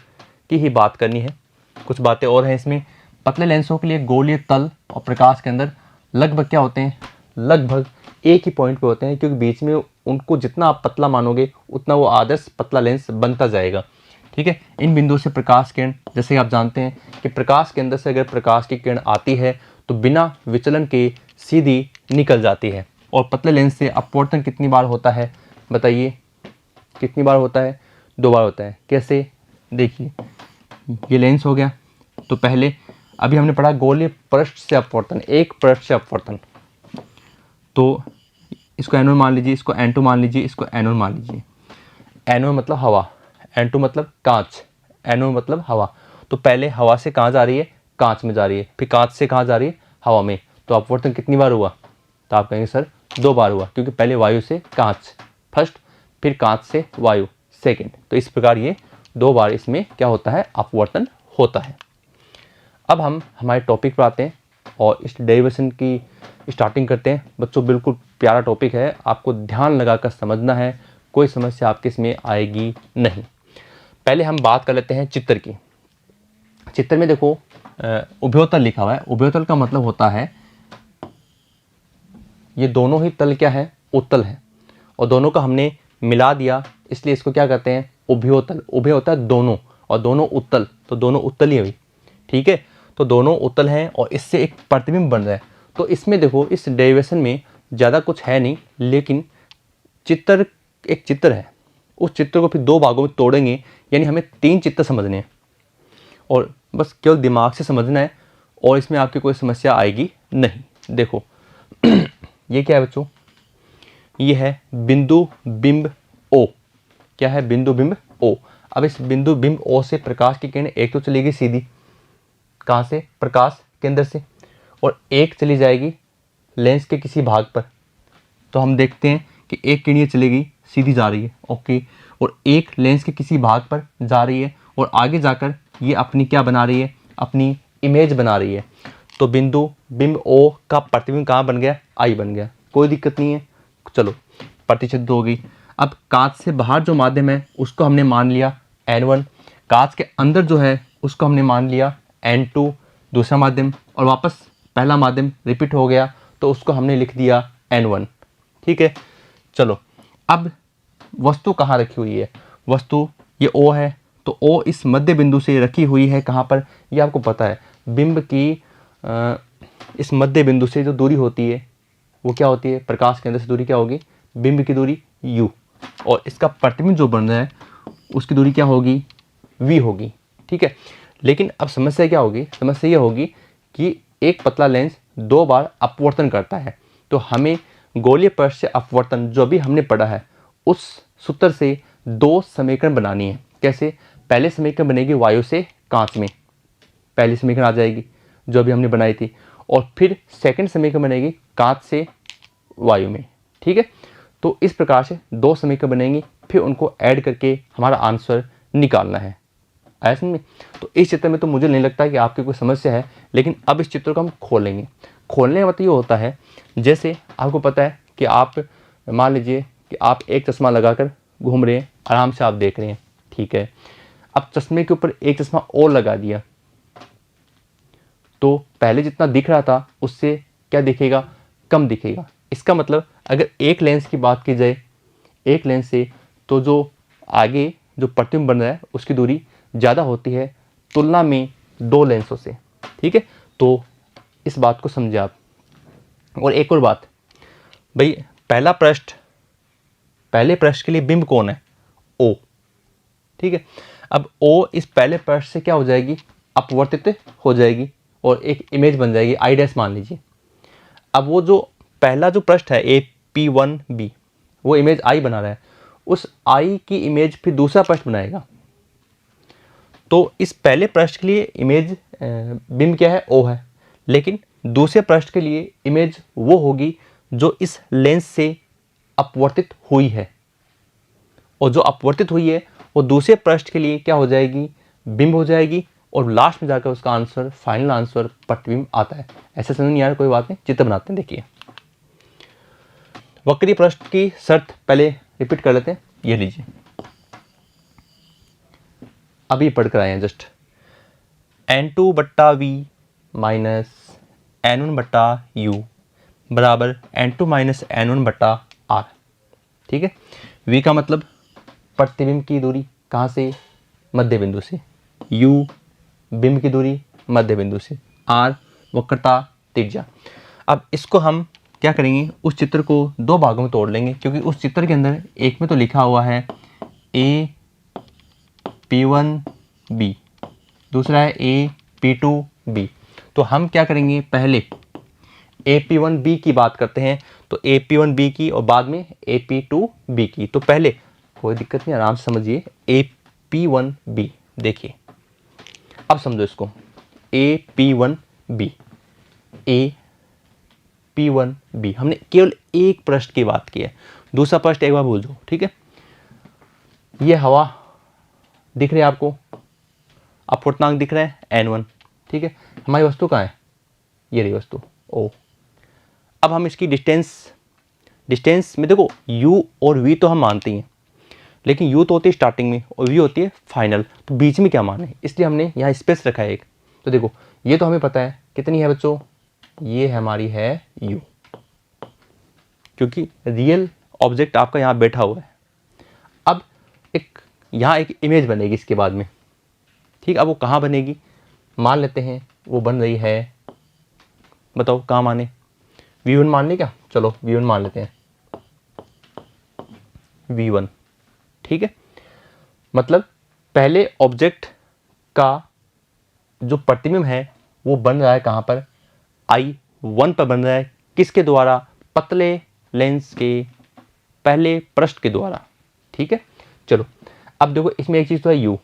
की ही बात करनी है। कुछ बातें और हैं इसमें। पतले लेंसों के लिए गोलीय तल और प्रकाश के अंदर लगभग क्या होते हैं? लगभग एक ही पॉइंट पे होते हैं, क्योंकि बीच में उनको जितना आप पतला मानोगे उतना वो आदर्श पतला लेंस बनता जाएगा, ठीक है। इन बिंदुओं से प्रकाश किरण, जैसे आप जानते हैं कि प्रकाश के अंदर से अगर प्रकाश की किरण आती है तो बिना विचलन के सीधी निकल जाती है। और पतले लेंस से अपवर्तन कितनी बार होता है बताइए? कितनी बार होता है? 2 बार होता है। कैसे? देखिए ये लेंस हो गया, तो पहले अभी हमने पढ़ा गोलीय पृष्ठ से अपवर्तन, एक पृष्ठ से अपवर्तन, तो इसको N1 मान लीजिए, इसको N2 मान लीजिए, इसको N1 मान लीजिए। N1 मतलब हवा, N2 मतलब कांच, N1 मतलब हवा। तो पहले हवा से कहाँ जा रही है? कांच में जा रही है, फिर कांच से कहाँ जा रही है? हवा में। तो अपवर्तन कितनी बार हुआ? तो आप कहेंगे सर 2 बार हुआ, क्योंकि पहले वायु से कांच फर्स्ट, फिर कांच से वायु सेकेंड। तो इस प्रकार ये 2 बार इसमें क्या होता है? अपवर्तन होता है। अब हम हमारे टॉपिक पर आते हैं और इस डेरिवेशन की स्टार्टिंग करते हैं। बच्चों बिल्कुल प्यारा टॉपिक है, आपको ध्यान लगाकर समझना है, कोई समस्या आपके इसमें आएगी नहीं। पहले हम बात कर लेते हैं चित्र की। चित्र में देखो उभयोतल लिखा हुआ है। उभयोतल का मतलब होता है ये दोनों ही तल क्या है? उत्तल है, और दोनों का हमने मिला दिया, इसलिए इसको क्या कहते हैं? उभयोतल। उभय होता है दोनों, और दोनों उत्तल, तो दोनों उत्तल ही हुई, ठीक है। तो दोनों उत्तल हैं और इससे एक प्रतिबिंब बन रहा है। तो इसमें देखो इस डेरिवेशन में ज़्यादा कुछ है नहीं, लेकिन चित्र एक चित्र है, उस चित्र को फिर 2 भागों में तोड़ेंगे, यानी हमें 3 चित्र समझने हैं, और बस केवल दिमाग से समझना है, और इसमें आपकी कोई समस्या आएगी नहीं। देखो ये क्या है बच्चों? ये है बिंदु बिंब O। क्या है? बिंदु बिंब O। अब इस बिंदु बिंब O से प्रकाश की किरण एक तो चलेगी सीधी, कहाँ से? प्रकाश केंद्र से, और एक चली जाएगी लेंस के किसी भाग पर। तो हम देखते हैं कि एक किरण चलेगी सीधी जा रही है, ओके, और एक लेंस के किसी भाग पर जा रही है, और आगे जाकर ये अपनी क्या बना रही है? अपनी इमेज बना रही है। तो बिंदु बिंब O का प्रतिबिंब कहाँ बन गया? I बन गया, कोई दिक्कत नहीं है। चलो प्रतिच्छेद हो गई। अब कांच से बाहर जो माध्यम है उसको हमने मान लिया N1, कांच के अंदर जो है उसको हमने मान लिया N2, दूसरा माध्यम, और वापस पहला माध्यम रिपीट हो गया तो उसको हमने लिख दिया N1, ठीक है। चलो अब वस्तु कहाँ रखी हुई है? वस्तु ये O है, तो O इस मध्य बिंदु से रखी हुई है कहाँ पर? ये आपको पता है, बिंब की इस मध्य बिंदु से जो दूरी होती है वो क्या होती है? प्रकाश के अंदर से दूरी क्या होगी? बिंब की दूरी U, और इसका प्रतिबिंब जो बन रहा है उसकी दूरी क्या होगी? V होगी, ठीक है। लेकिन अब समस्या क्या होगी, समस्या ये होगी कि एक पतला लेंस 2 बार अपवर्तन करता है, तो हमें गोलीय पृष्ठ से अपवर्तन जो भी हमने पढ़ा है उस सूत्र से 2 समीकरण बनानी है। कैसे? पहले समीकरण बनेगी वायु से कांच में, पहली समीकरण आ जाएगी जो अभी हमने बनाई थी, और फिर सेकंड समीकरण बनेगी कांच से वायु में, ठीक है। तो इस प्रकार से 2 समीकरण बनेंगी, फिर उनको ऐड करके हमारा आंसर निकालना है। आया समझ में? तो इस चित्र में तो मुझे नहीं लगता कि आपकी कोई समस्या है, लेकिन अब इस चित्र को हम खोलेंगे। खोलने का मतलब ये होता है, जैसे आपको पता है कि आप मान लीजिए कि आप एक चश्मा लगाकर घूम रहे हैं, आराम से आप देख रहे हैं, ठीक है। अब चश्मे के ऊपर एक चश्मा और लगा दिया, तो पहले जितना दिख रहा था उससे क्या दिखेगा? कम दिखेगा। इसका मतलब अगर एक लेंस की बात की जाए, एक लेंस से तो जो आगे जो प्रतिबिंब बन रहा है उसकी दूरी ज़्यादा होती है तुलना में 2 लेंसों से, ठीक है। तो इस बात को समझे आप। और एक और बात भाई, पहले पृष्ठ के लिए बिंब कौन है? O, ठीक है। अब O इस पहले पृष्ठ से क्या हो जाएगी? अपवर्तित हो जाएगी और एक इमेज बन जाएगी आई डैश मान लीजिए। अब वो जो पहला जो पृष्ठ है AP1B, वो इमेज आई बना रहा है, उस आई की इमेज फिर दूसरा पृष्ठ बनाएगा। तो इस पहले पृष्ठ के लिए इमेज बिंब क्या है? O है, लेकिन दूसरे पृष्ठ के लिए इमेज वो होगी जो इस लेंस से अपवर्तित हुई है, और जो अपवर्तित हुई है वो दूसरे पृष्ठ के लिए क्या हो जाएगी? बिंब हो जाएगी, और लास्ट में जाकर उसका आंसर, फाइनल आंसर प्रतिबिंब आता है। ऐसे समझ नहीं आ रहा? कोई बात नहीं, चित्र बनाते हैं। देखिए, वक्री पृष्ठ की शर्त पहले रिपीट कर लेते हैं। ये लीजिए, अभी पढ़ कर आए हैं जस्ट। N2/V माइनस N1/U बराबर N2 माइनस N1/R, ठीक है। V का मतलब प्रतिबिंब की दूरी, कहाँ से? मध्य बिंदु से। U बिंब की दूरी मध्य बिंदु से। R वक्रता त्रिज्या। अब इसको हम क्या करेंगे? उस चित्र को 2 भागों में तोड़ लेंगे, क्योंकि उस चित्र के अंदर एक में तो लिखा हुआ है AP1B, दूसरा है AP2B। तो हम क्या करेंगे? पहले AP1B की बात करते हैं, तो AP1B की और बाद में AP2B की। तो पहले, कोई दिक्कत नहीं, आराम से समझिए। AP1B, देखिए अब समझो इसको। AP1B, AP1B, हमने केवल एक पृष्ठ की बात की है, दूसरा पृष्ठ एक बार भूल जाओ, ठीक है। ये हवा दिख रही है आपको, अपवर्तनांक दिख रहा है N1, ठीक है। हमारी वस्तु कहाँ है? ये रही वस्तु O। अब हम इसकी डिस्टेंस में देखो, U और V तो हम मानते हैं, लेकिन U तो होती है स्टार्टिंग में और V होती है फाइनल, तो बीच में क्या मान है? इसलिए हमने यहाँ स्पेस रखा है एक। तो देखो, ये तो हमें पता है कितनी है बच्चों, ये हमारी है U, क्योंकि रियल ऑब्जेक्ट आपका यहाँ बैठा हुआ है। अब यहाँ एक इमेज बनेगी इसके बाद में, ठीक। अब वो कहाँ बनेगी? मान लेते हैं वो बन रही है, बताओ कहाँ माने? V1 मान ले क्या? चलो V1 मान लेते हैं, V1, ठीक है। मतलब पहले ऑब्जेक्ट का जो प्रतिबिंब है वो बन रहा है कहाँ पर? I1 पर बन रहा है। किसके द्वारा? पतले लेंस के पहले पृष्ठ के द्वारा, ठीक है। चलो अब देखो, इसमें एक चीज़ तो है U,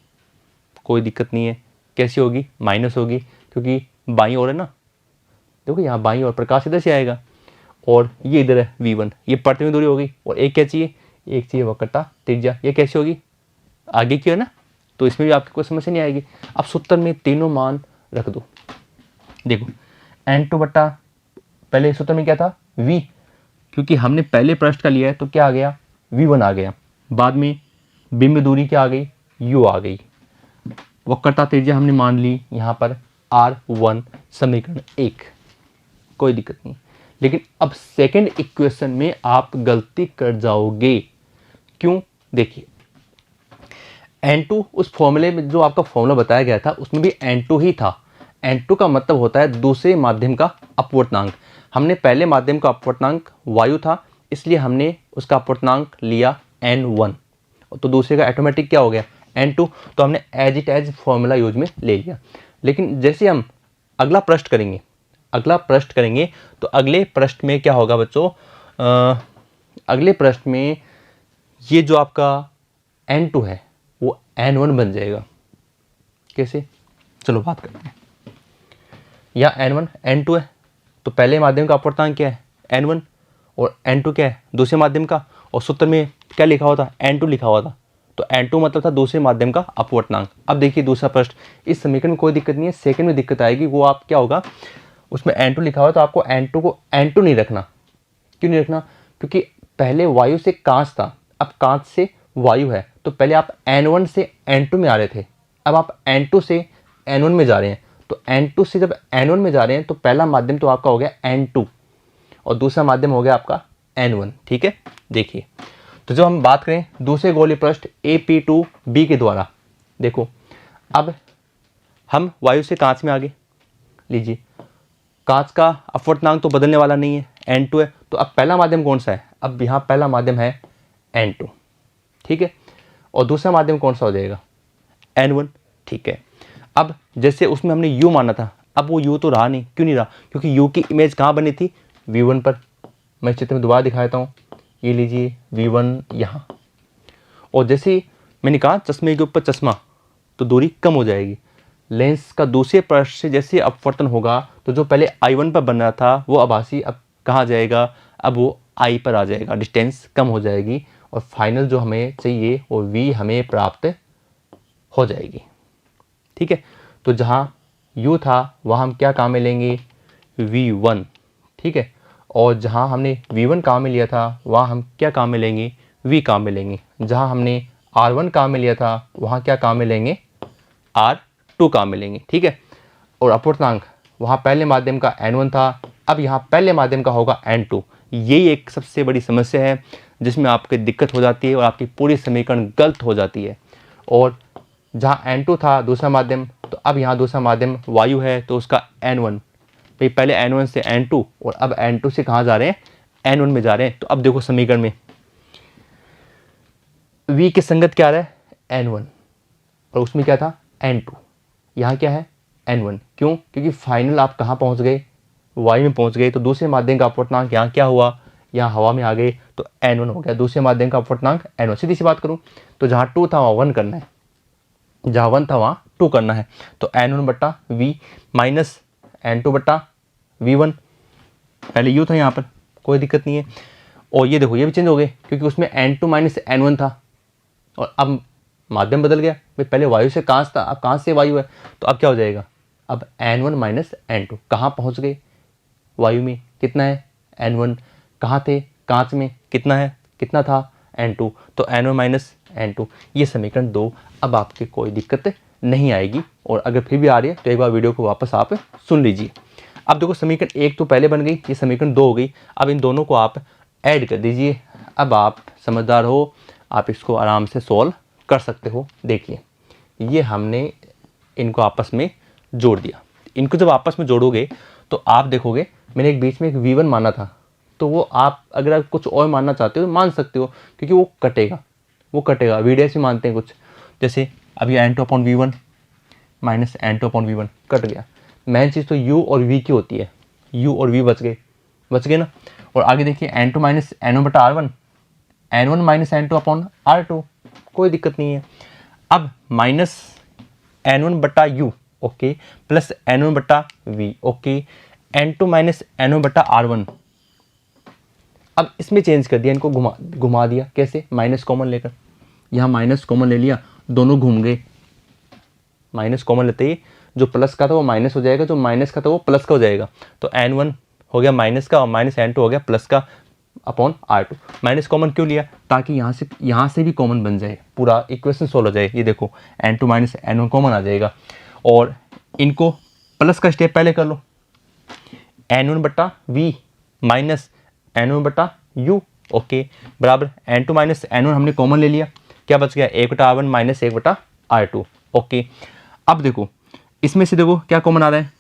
कोई दिक्कत नहीं है। कैसी होगी? माइनस होगी, क्योंकि बाईं ओर है ना। देखो यहाँ बाईं ओर प्रकाश इधर से आएगा, और ये इधर है V1, ये प्रतिबिंब दूरी होगी। और एक क्या चाहिए? एक चाहिए वक्रता त्रिज्या। ये कैसी होगी? आगे की है ना, तो इसमें भी आपकी कोई समस्या नहीं आएगी। अब सूत्र में तीनों मान रख दो। देखो N2 बट्टा, पहले सूत्र में क्या था? V, क्योंकि हमने पहले पृष्ठ का लिया है तो क्या आ गया? V1 आ गया। बाद में बिंब दूरी क्या आ गई? U आ गई। वक्रता त्रिज्या हमने मान ली यहाँ पर R1, समीकरण 1, कोई दिक्कत नहीं। लेकिन अब सेकंड इक्वेशन में आप गलती कर जाओगे। क्यों? देखिए, N2 उस फॉर्मूले में जो आपका फॉर्मूला बताया गया था उसमें भी N2 ही था। N2 का मतलब होता है दूसरे माध्यम का अपवर्तनांक। हमने पहले माध्यम का अपवर्तनांक वायु था, इसलिए हमने उसका अपवर्तनांक लिया N1, तो दूसरे का ऑटोमेटिक क्या हो गया? N2, तो हमने as it as formula use में ले लिया। लेकिन जैसे हम अगला प्रश्न करेंगे तो अगले प्रश्न में क्या होगा बच्चों, अगले प्रश्न में ये जो आपका N2 है वो N1 बन जाएगा। कैसे, चलो बात करते हैं। या N1 N2 है, तो पहले माध्यम का अपवर्तनांक क्या है N1 और N2 क्या है दूसरे माध्यम का, और सूत्र में क्या लिखा हुआ था N2 लिखा हुआ था, तो N2 मतलब था दूसरे माध्यम का अपवर्तनांक। अब देखिए दूसरा प्रश्न, इस समीकरण में कोई दिक्कत नहीं है, सेकंड में दिक्कत आएगी। वो आप क्या होगा, उसमें N2 लिखा हुआ तो आपको N2 को N2 नहीं रखना। क्यों नहीं रखना, क्योंकि पहले वायु से कांच था, अब कांच से वायु है, तो पहले आप N1 से N2 में आ रहे थे, अब आप N2 से N1 में जा रहे हैं। तो N2 से जब N1 में जा रहे हैं तो पहला माध्यम तो आपका हो गया N2 और दूसरा माध्यम हो गया आपका N1। ठीक है, देखिए तो जब हम बात करें दूसरे गोलीय पृष्ठ AP2B के द्वारा, देखो अब हम वायु से कांच में आ गए। लीजिए कांच का अपवर्तनांक तो बदलने वाला नहीं है, N2 है, तो अब पहला माध्यम कौन सा है, अब यहाँ पहला माध्यम है N2। ठीक है, और दूसरा माध्यम कौन सा हो जाएगा N1। ठीक है, अब जैसे उसमें हमने U माना था, अब वो U तो रहा नहीं। क्यों नहीं रहा, क्योंकि U की इमेज कहाँ बनी थी V1 पर। मैं चित्र में दोबारा दिखा देता हूँ, ये लीजिए V1 यहाँ, और जैसे मैंने कहा चश्मे के ऊपर चश्मा तो दूरी कम हो जाएगी। लेंस का दूसरे पृष्ठ से जैसे अपवर्तन होगा तो जो पहले I1 पर बन रहा था वो आभासी अब कहाँ जाएगा, अब वो I पर आ जाएगा, डिस्टेंस कम हो जाएगी और फाइनल जो हमें चाहिए वो V हमें प्राप्त हो जाएगी। ठीक है, तो जहाँ U था वहाँ हम क्या काम में लेंगे V1। ठीक है, और जहाँ हमने V1 काम में लिया था वहाँ हम क्या काम में लेंगे V काम में लेंगे। जहाँ हमने R1 काम में लिया था वहाँ क्या काम में लेंगे R2 काम में लेंगे। ठीक है, और अपवर्तनांक वहाँ पहले माध्यम का N1 था, अब यहाँ पहले माध्यम का होगा N2। यही एक सबसे बड़ी समस्या है जिसमें आपकी दिक्कत हो जाती है और आपकी पूरी समीकरण गलत हो जाती है। और जहाँ N2 था दूसरा माध्यम, तो अब यहाँ दूसरा माध्यम वायु है तो उसका N1, भाई पहले N1 से N2 और अब N2 से कहाँ जा रहे हैं N1 में जा रहे हैं। तो अब देखो समीकरण में V के संगत क्या आ रहा है N1 और उसमें क्या था N2, यहाँ क्या है N1। क्यों, क्योंकि फाइनल आप कहाँ पहुँच गए वायु में पहुँच गए, तो दूसरे माध्यम का अपवर्तनांक यहाँ क्या हुआ, यहाँ हवा में आ गए तो N1 हो गया, दूसरे माध्यम का अपवर्तनांक N1। सीधी सी बात करूँ तो जहाँ 2 था वहाँ 1 करना है, जहाँ 1 था वहाँ 2 करना है, तो N1 बट्टा V माइनस N2 बट्टा V1। पहले U था यहाँ पर, कोई दिक्कत नहीं है। और ये देखो ये भी चेंज हो गए क्योंकि उसमें N2 माइनस N1 था और अब माध्यम बदल गया, भाई पहले वायु से कांच था अब कांच से वायु है, तो अब क्या हो जाएगा, अब N1 माइनस N2 कहाँ पहुँच गए वायु में, कितना है N1, कहाँ थे कांच में कितना था N2, तो N1 माइनस N2, ये समीकरण 2। अब आपकी कोई दिक्कत नहीं आएगी, और अगर फिर भी आ रही है तो एक बार वीडियो को वापस आप सुन लीजिए। अब देखो समीकरण 1 तो पहले बन गई, ये समीकरण 2 हो गई। अब इन दोनों को आप ऐड कर दीजिए। अब आप समझदार हो, आप इसको आराम से सॉल्व कर सकते हो। देखिए ये हमने इनको आपस में जोड़ दिया, इनको जब आपस में जोड़ोगे तो आप देखोगे मैंने एक बीच में एक V1 माना था, तो वो आप अगर आप कुछ और मानना चाहते हो तो मान सकते हो क्योंकि वो कटेगा। VDS भी मानते हैं कुछ, जैसे अभी N2/V1 माइनस N2/V1 कट गया। मेन चीज़ तो U और V की होती है, U और V बच गए ना। और आगे देखिए N2 माइनस N1 बटा R1, N1 माइनस N2/R2, कोई दिक्कत नहीं है। अब माइनस N1 बटा U ओके, प्लस N1 बटा V okay, N2 minus N1 बटा R1। अब इसमें चेंज कर दिया, इनको घुमा दिया। कैसे, माइनस कॉमन लेकर, यहाँ माइनस कॉमन ले लिया, दोनों घूम गए। माइनस कॉमन लेते ही जो प्लस का था वो माइनस हो जाएगा, जो माइनस का था वो प्लस का हो जाएगा। तो N1 हो गया माइनस का और माइनस N2 हो गया प्लस का अपॉन R2। माइनस कॉमन क्यों लिया, ताकि यहाँ से भी कॉमन बन जाए, पूरा इक्वेशन सोल्व हो जाए। ये देखो N2 माइनस N1 कॉमन आ जाएगा, और इनको प्लस का स्टेप पहले कर लो, N1 बटा V माइनस N1 बटा U ओके, बराबर N2 माइनस N1 हमने कॉमन ले लिया, क्या बच गया 1 बटा R1 माइनस 1 बटा R2 ओके। अब देखो इसमें से देखो क्या कॉमन आ रहा है,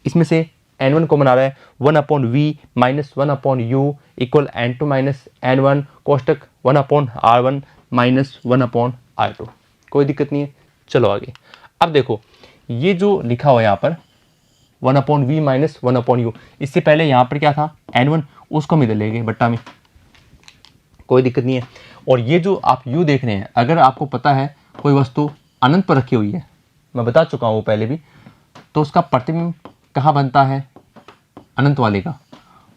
इसमें से N1 कॉमन आ रहा है, 1/V minus 1/U equal N2 minus N1 कोष्टक 1/R1 minus 1/R2, कोई दिक्कत नहीं है। चलो आगे। अब देखो ये जो लिखा हुआ है यहाँ पर 1/v माइनस 1/u, इससे पहले यहाँ पर क्या था n1, उसको हम इधर ले गए बट्टा में, कोई दिक्कत नहीं है। और ये जो आप u देख रहे हैं, अगर आपको पता है कोई वस्तु अनंत पर रखी हुई है, मैं बता चुका हूँ वो पहले भी, तो उसका प्रतिबिंब कहाँ बनता है, अनंत वाले का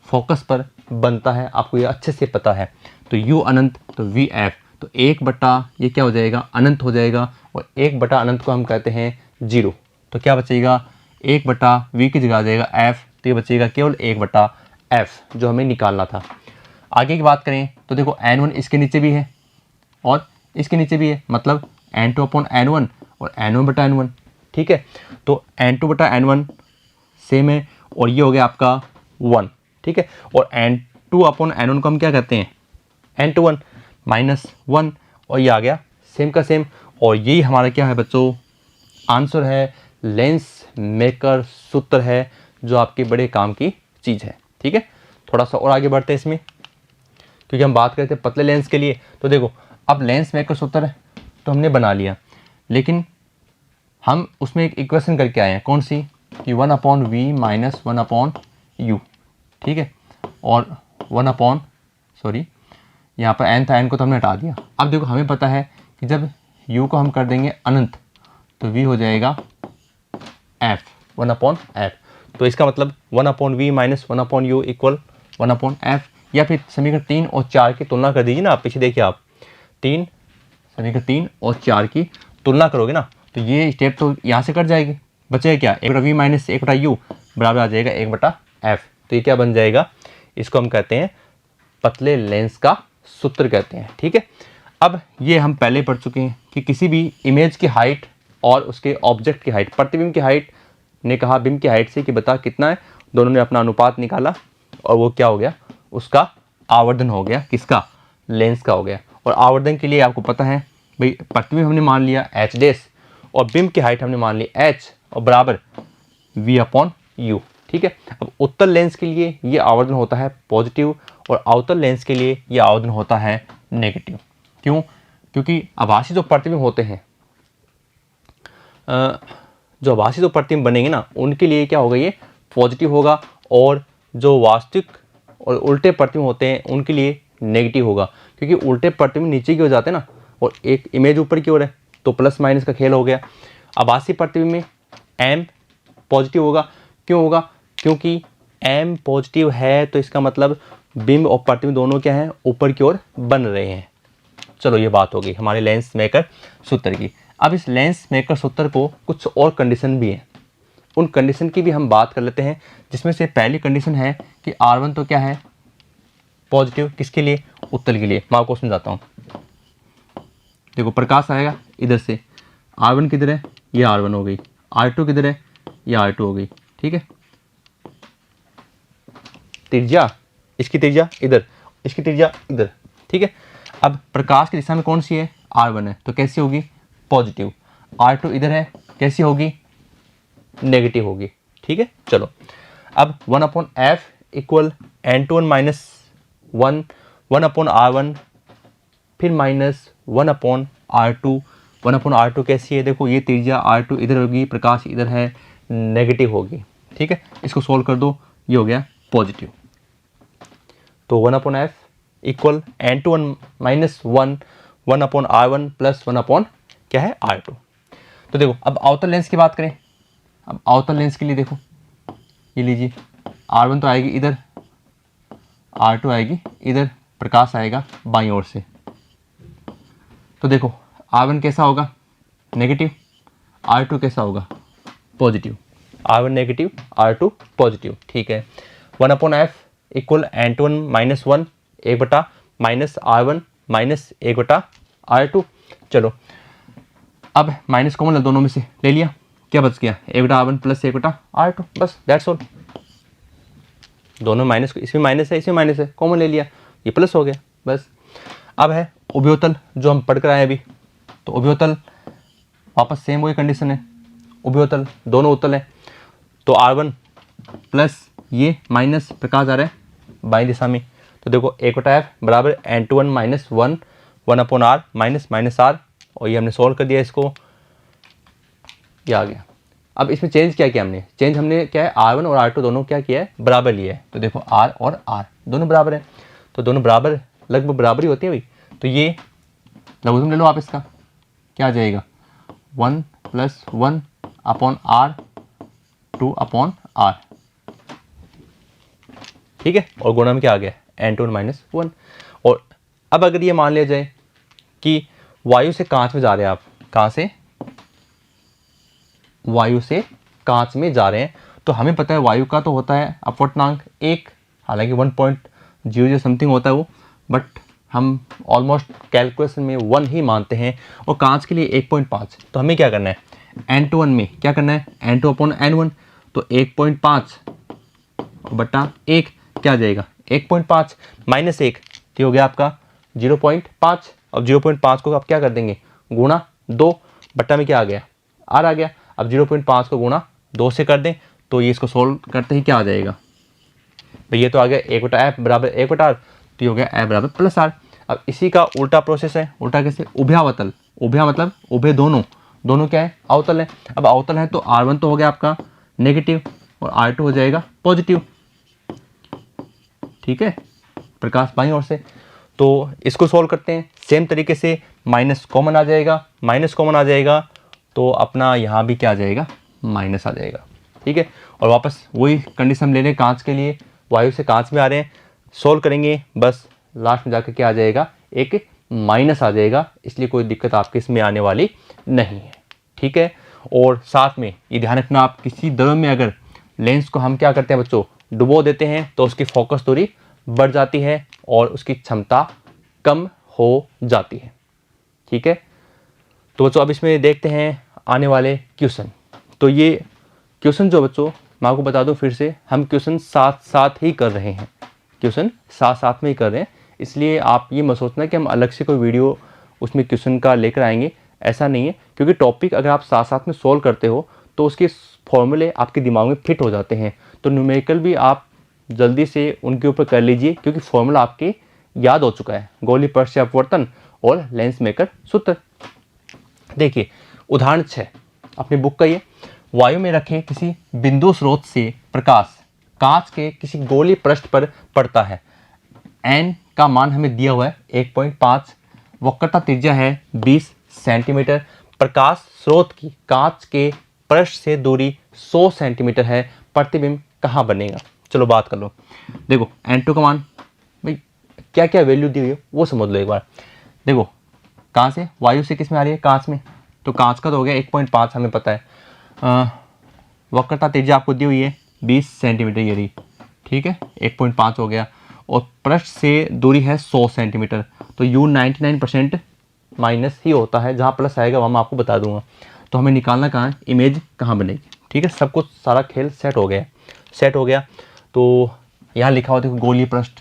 फोकस पर बनता है, आपको ये अच्छे से पता है। तो u अनंत तो v f, तो 1/, ये क्या हो जाएगा अनंत हो जाएगा, और 1/, अनंत को हम कहते हैं 0, तो क्या बचेगा 1/v की जगह आ जाएगा f, तो ये बचेगा केवल 1/f जो हमें निकालना था। आगे की बात करें तो देखो n1 इसके नीचे भी है और इसके नीचे भी है, मतलब n2/n1 और n1/n1, ठीक है। तो n2/n1 सेम है और ये हो गया आपका 1, ठीक है। और n2/n1 को हम क्या कहते हैं n21 -1, और ये आ गया सेम का सेम। और यही हमारा क्या है बच्चों, आंसर है, लेंस मेकर सूत्र है, जो आपके बड़े काम की चीज़ है, ठीक है। थोड़ा सा और आगे बढ़ते हैं इसमें, क्योंकि हम बात करते हैं पतले लेंस के लिए। तो देखो अब लेंस मेकर सूत्र तो हमने बना लिया, लेकिन हम उसमें एक इक्वेशन करके आए हैं, कौन सी, कि 1/v माइनस 1/u, ठीक है। और यहाँ पर n था, n को तो हमने हटा दिया। अब देखो हमें पता है कि जब u को हम कर देंगे अनंत तो v हो जाएगा f, 1/f। तो इसका मतलब 1/v minus 1/u equal 1/f, या फिर समीकरण 3 और 4 की तुलना कर दीजिए ना। आप पीछे देखिए, आप समीकरण 3 और 4 की तुलना करोगे ना, तो ये स्टेप तो यहाँ से कट जाएगी, बचेगा क्या 1/v माइनस 1/u बराबर आ जाएगा 1/f। तो ये क्या बन जाएगा, इसको हम कहते हैं पतले लेंस का सूत्र कहते हैं, ठीक है। अब ये हम पहले पढ़ चुके हैं कि किसी भी इमेज की हाइट और उसके ऑब्जेक्ट की हाइट, प्रतिबिंब की हाइट ने कहा बिंब की हाइट से कि बता कितना है, दोनों ने अपना अनुपात निकाला और वो क्या हो गया, उसका आवर्धन हो गया, किसका, लेंस का हो गया। और आवर्धन के लिए आपको पता है भाई, प्रतिबिंब हमने मान लिया h डैश और बिंब की हाइट हमने मान ली h और बराबर v/u, ठीक है। अब उत्तल लेंस के लिए ये आवर्धन होता है पॉजिटिव और अवतल लेंस के लिए ये आवर्धन होता है नेगेटिव। क्यों, क्योंकि आभासी जो प्रतिबिंब होते हैं, जो आभासी जो प्रतिबिंब बनेंगे ना, उनके लिए क्या होगा, ये पॉजिटिव होगा, और जो वास्तविक और उल्टे प्रतिबिंब होते हैं उनके लिए नेगेटिव होगा, क्योंकि उल्टे प्रतिबिंब नीचे की ओर जाते हैं ना और एक इमेज ऊपर की ओर है, तो प्लस माइनस का खेल हो गया। आभासी प्रतिबिंब में m पॉजिटिव होगा, क्यों होगा, क्योंकि m पॉजिटिव है तो इसका मतलब बिंब और प्रतिबिंब दोनों क्या हैं, ऊपर की ओर बन रहे हैं। चलो ये बात हो गई हमारे लेंस मेकर सूत्र की। अब इस लेंस मेकर सूत्र को कुछ और कंडीशन भी हैं, उन कंडीशन की भी हम बात कर लेते हैं, जिसमें से पहली कंडीशन है कि R1 तो क्या है पॉजिटिव, किसके लिए, उत्तल के लिए। मैं आपको समझाता हूँ। देखो प्रकाश आएगा इधर से, R1 किधर है, ये R1 हो गई, R2 किधर है, ये R2 हो गई, ठीक है। त्रिज्या, इसकी त्रिज्या इधर, इसकी त्रिज्या इधर, ठीक है। अब प्रकाश की दिशा में कौन सी है, R1 है, तो कैसी होगी, पॉजिटिव। R2 इधर है, कैसी होगी, नेगेटिव होगी, ठीक है। चलो अब 1/f equal n21 minus 1/r1 फिर माइनस 1/r2। 1/r2 कैसी है, देखो ये त्रिज्या R2 इधर होगी, प्रकाश इधर है, नेगेटिव होगी, ठीक है। इसको सोल्व कर दो, ये हो गया पॉजिटिव। तो 1/f equal n21 minus 1/r1 plus 1/ क्या है r2। तो देखो अब अवतल लेंस की बात करें। अब अवतल लेंस के लिए देखो, ये लीजिए, R1 तो आएगी इधर, R2 आएगी इधर, प्रकाश आएगा बाईं ओर से। तो देखो R1 कैसा होगा, नेगेटिव, R2 कैसा होगा, positive. R1 negative, R2 positive, ठीक है। 1/f equal n21 minus 1 1/ minus R1 minus 1/r2। चलो अब माइनस कॉमन दोनों में से ले लिया, क्या बच गया, 1/r1 प्लस 1/r2, बस दैट्स ऑल। दोनों माइनस, इसमें माइनस है, इसमें माइनस है, कॉमन ले लिया, ये प्लस हो गया, बस। अब है उभयोतल, जो हम पढ़ कर आए अभी। तो उभयोतल वापस सेम वही कंडीशन है, उभयोतल दोनों उत्तल है, तो R1 प्लस ये माइनस प्रकाश आ रहा है बाईं दिशा में। तो देखो 1/f बराबर n21 minus 1/r minus minus r और ये हमने सॉल्व कर दिया इसको, ये आ गया। अब इसमें चेंज क्या किया हमने, चेंज हमने क्या है R1 और R2 दोनों क्या किया है, बराबर लिए है। तो देखो R और R दोनों बराबर है, तो दोनों बराबर लगभग बराबर ही होती है भाई। तो ये लघुत्तम ले लो आप, इसका क्या आ जाएगा 1 + 1 अपॉन R 2 अपॉन R, ठीक है। और गुणा में क्या आ गया N2 - 1। और अब अगर ये मान लिया जाए कि वायु से कांच में जा रहे हैं आप, कहाँ से, वायु से कांच में जा रहे हैं, तो हमें पता है वायु का तो होता है अपवर्तनांक 1, हालांकि 1.00 समथिंग होता है वो, बट हम ऑलमोस्ट कैलकुलेशन में 1 ही मानते हैं, और कांच के लिए 1.5। तो हमें क्या करना है N2 में क्या करना है N2 अपॉन N1, तो 1.5 बटा 1 क्या आ जाएगा 1.5 माइनस 1, तो हो गया आपका 0.5। अब 0.5 को आप क्या कर देंगे गुणा 2 बट्टा में क्या आ गया R आ गया। अब 0.5 को गुणा 2 से कर दें, तो ये इसको सोल्व करते ही क्या आ जाएगा भाई, ये तो आ गया 1/f बराबर 1/r, तो ये हो गया f बराबर +r। अब इसी का उल्टा प्रोसेस है, उल्टा कैसे, उभयावतल, उभया मतलब उभय दोनों, दोनों क्या है अवतल है। अब अवतल है तो R1 तो हो गया आपका नेगेटिव और R2 हो जाएगा पॉजिटिव, ठीक है, प्रकाश बाईं ओर से। तो इसको सोल्व करते हैं सेम तरीके से, माइनस कॉमन आ जाएगा, माइनस कॉमन आ जाएगा तो अपना यहाँ भी क्या आ जाएगा माइनस आ जाएगा, ठीक है। और वापस वही कंडीशन ले लें कांच के लिए, वायु से कांच में आ रहे हैं, सोल्व करेंगे बस लास्ट में जाकर क्या आ जाएगा एक माइनस आ जाएगा, इसलिए कोई दिक्कत आपके इसमें आने वाली नहीं है, ठीक है। और साथ में ये ध्यान रखना, आप किसी द्रव में अगर लेंस को हम क्या करते हैं बच्चों डुबो देते हैं तो उसकी फोकस दूरी बढ़ जाती है और उसकी क्षमता कम हो जाती है, ठीक है। तो बच्चों अब इसमें देखते हैं आने वाले क्वेश्चन। तो ये क्वेश्चन जो बच्चों मैं आपको बता दूं फिर से, हम क्वेश्चन साथ साथ ही कर रहे हैं, क्वेश्चन साथ साथ में ही कर रहे हैं, इसलिए आप ये मत सोचना कि हम अलग से कोई वीडियो उसमें क्वेश्चन का लेकर आएंगे, ऐसा नहीं है। क्योंकि टॉपिक अगर आप साथ साथ में सोल्व करते हो तो उसके फॉर्मूले आपके दिमाग में फिट हो जाते हैं, तो न्यूमेरिकल भी आप जल्दी से उनके ऊपर कर लीजिए, क्योंकि फॉर्मूला आपके याद हो चुका है, गोली पृष्ठ से अपवर्तन और लेंस मेकर सूत्र। देखिए उदाहरण 6 अपनी बुक का, ये वायु में रखे किसी बिंदु स्रोत से प्रकाश कांच के किसी गोली पृष्ठ पर पड़ता है, n का मान हमें दिया हुआ है 1.5, वक्रता त्रिज्या है 20 सेंटीमीटर, प्रकाश स्रोत की कांच के पृष्ठ से दूरी 100 सेंटीमीटर है, प्रतिबिंब कहाँ बनेगा। चलो बात कर लो, देखो n2 का मान भाई क्या क्या वैल्यू दी हुई है वो समझ लो एक बार। देखो कहाँ से, वायु से किस में आ रही है कांच में, तो कांच का तो हो गया 1.5 हमें पता है, वक्रता त्रिज्या आपको दी हुई है 20 सेंटीमीटर ये रही, ठीक है 1.5 हो गया, और पृष्ठ से दूरी है 100 सेंटीमीटर, तो u 99% माइनस ही होता है, जहाँ प्लस आएगा वहाँ मैं आपको बता दूंगा। तो हमें निकालना कहाँ है, इमेज कहाँ बनेगी, ठीक है। सब कुछ सारा खेल सेट हो गया, सेट हो गया। तो यहाँ लिखा हुआ देखो गोलीय पृष्ठ,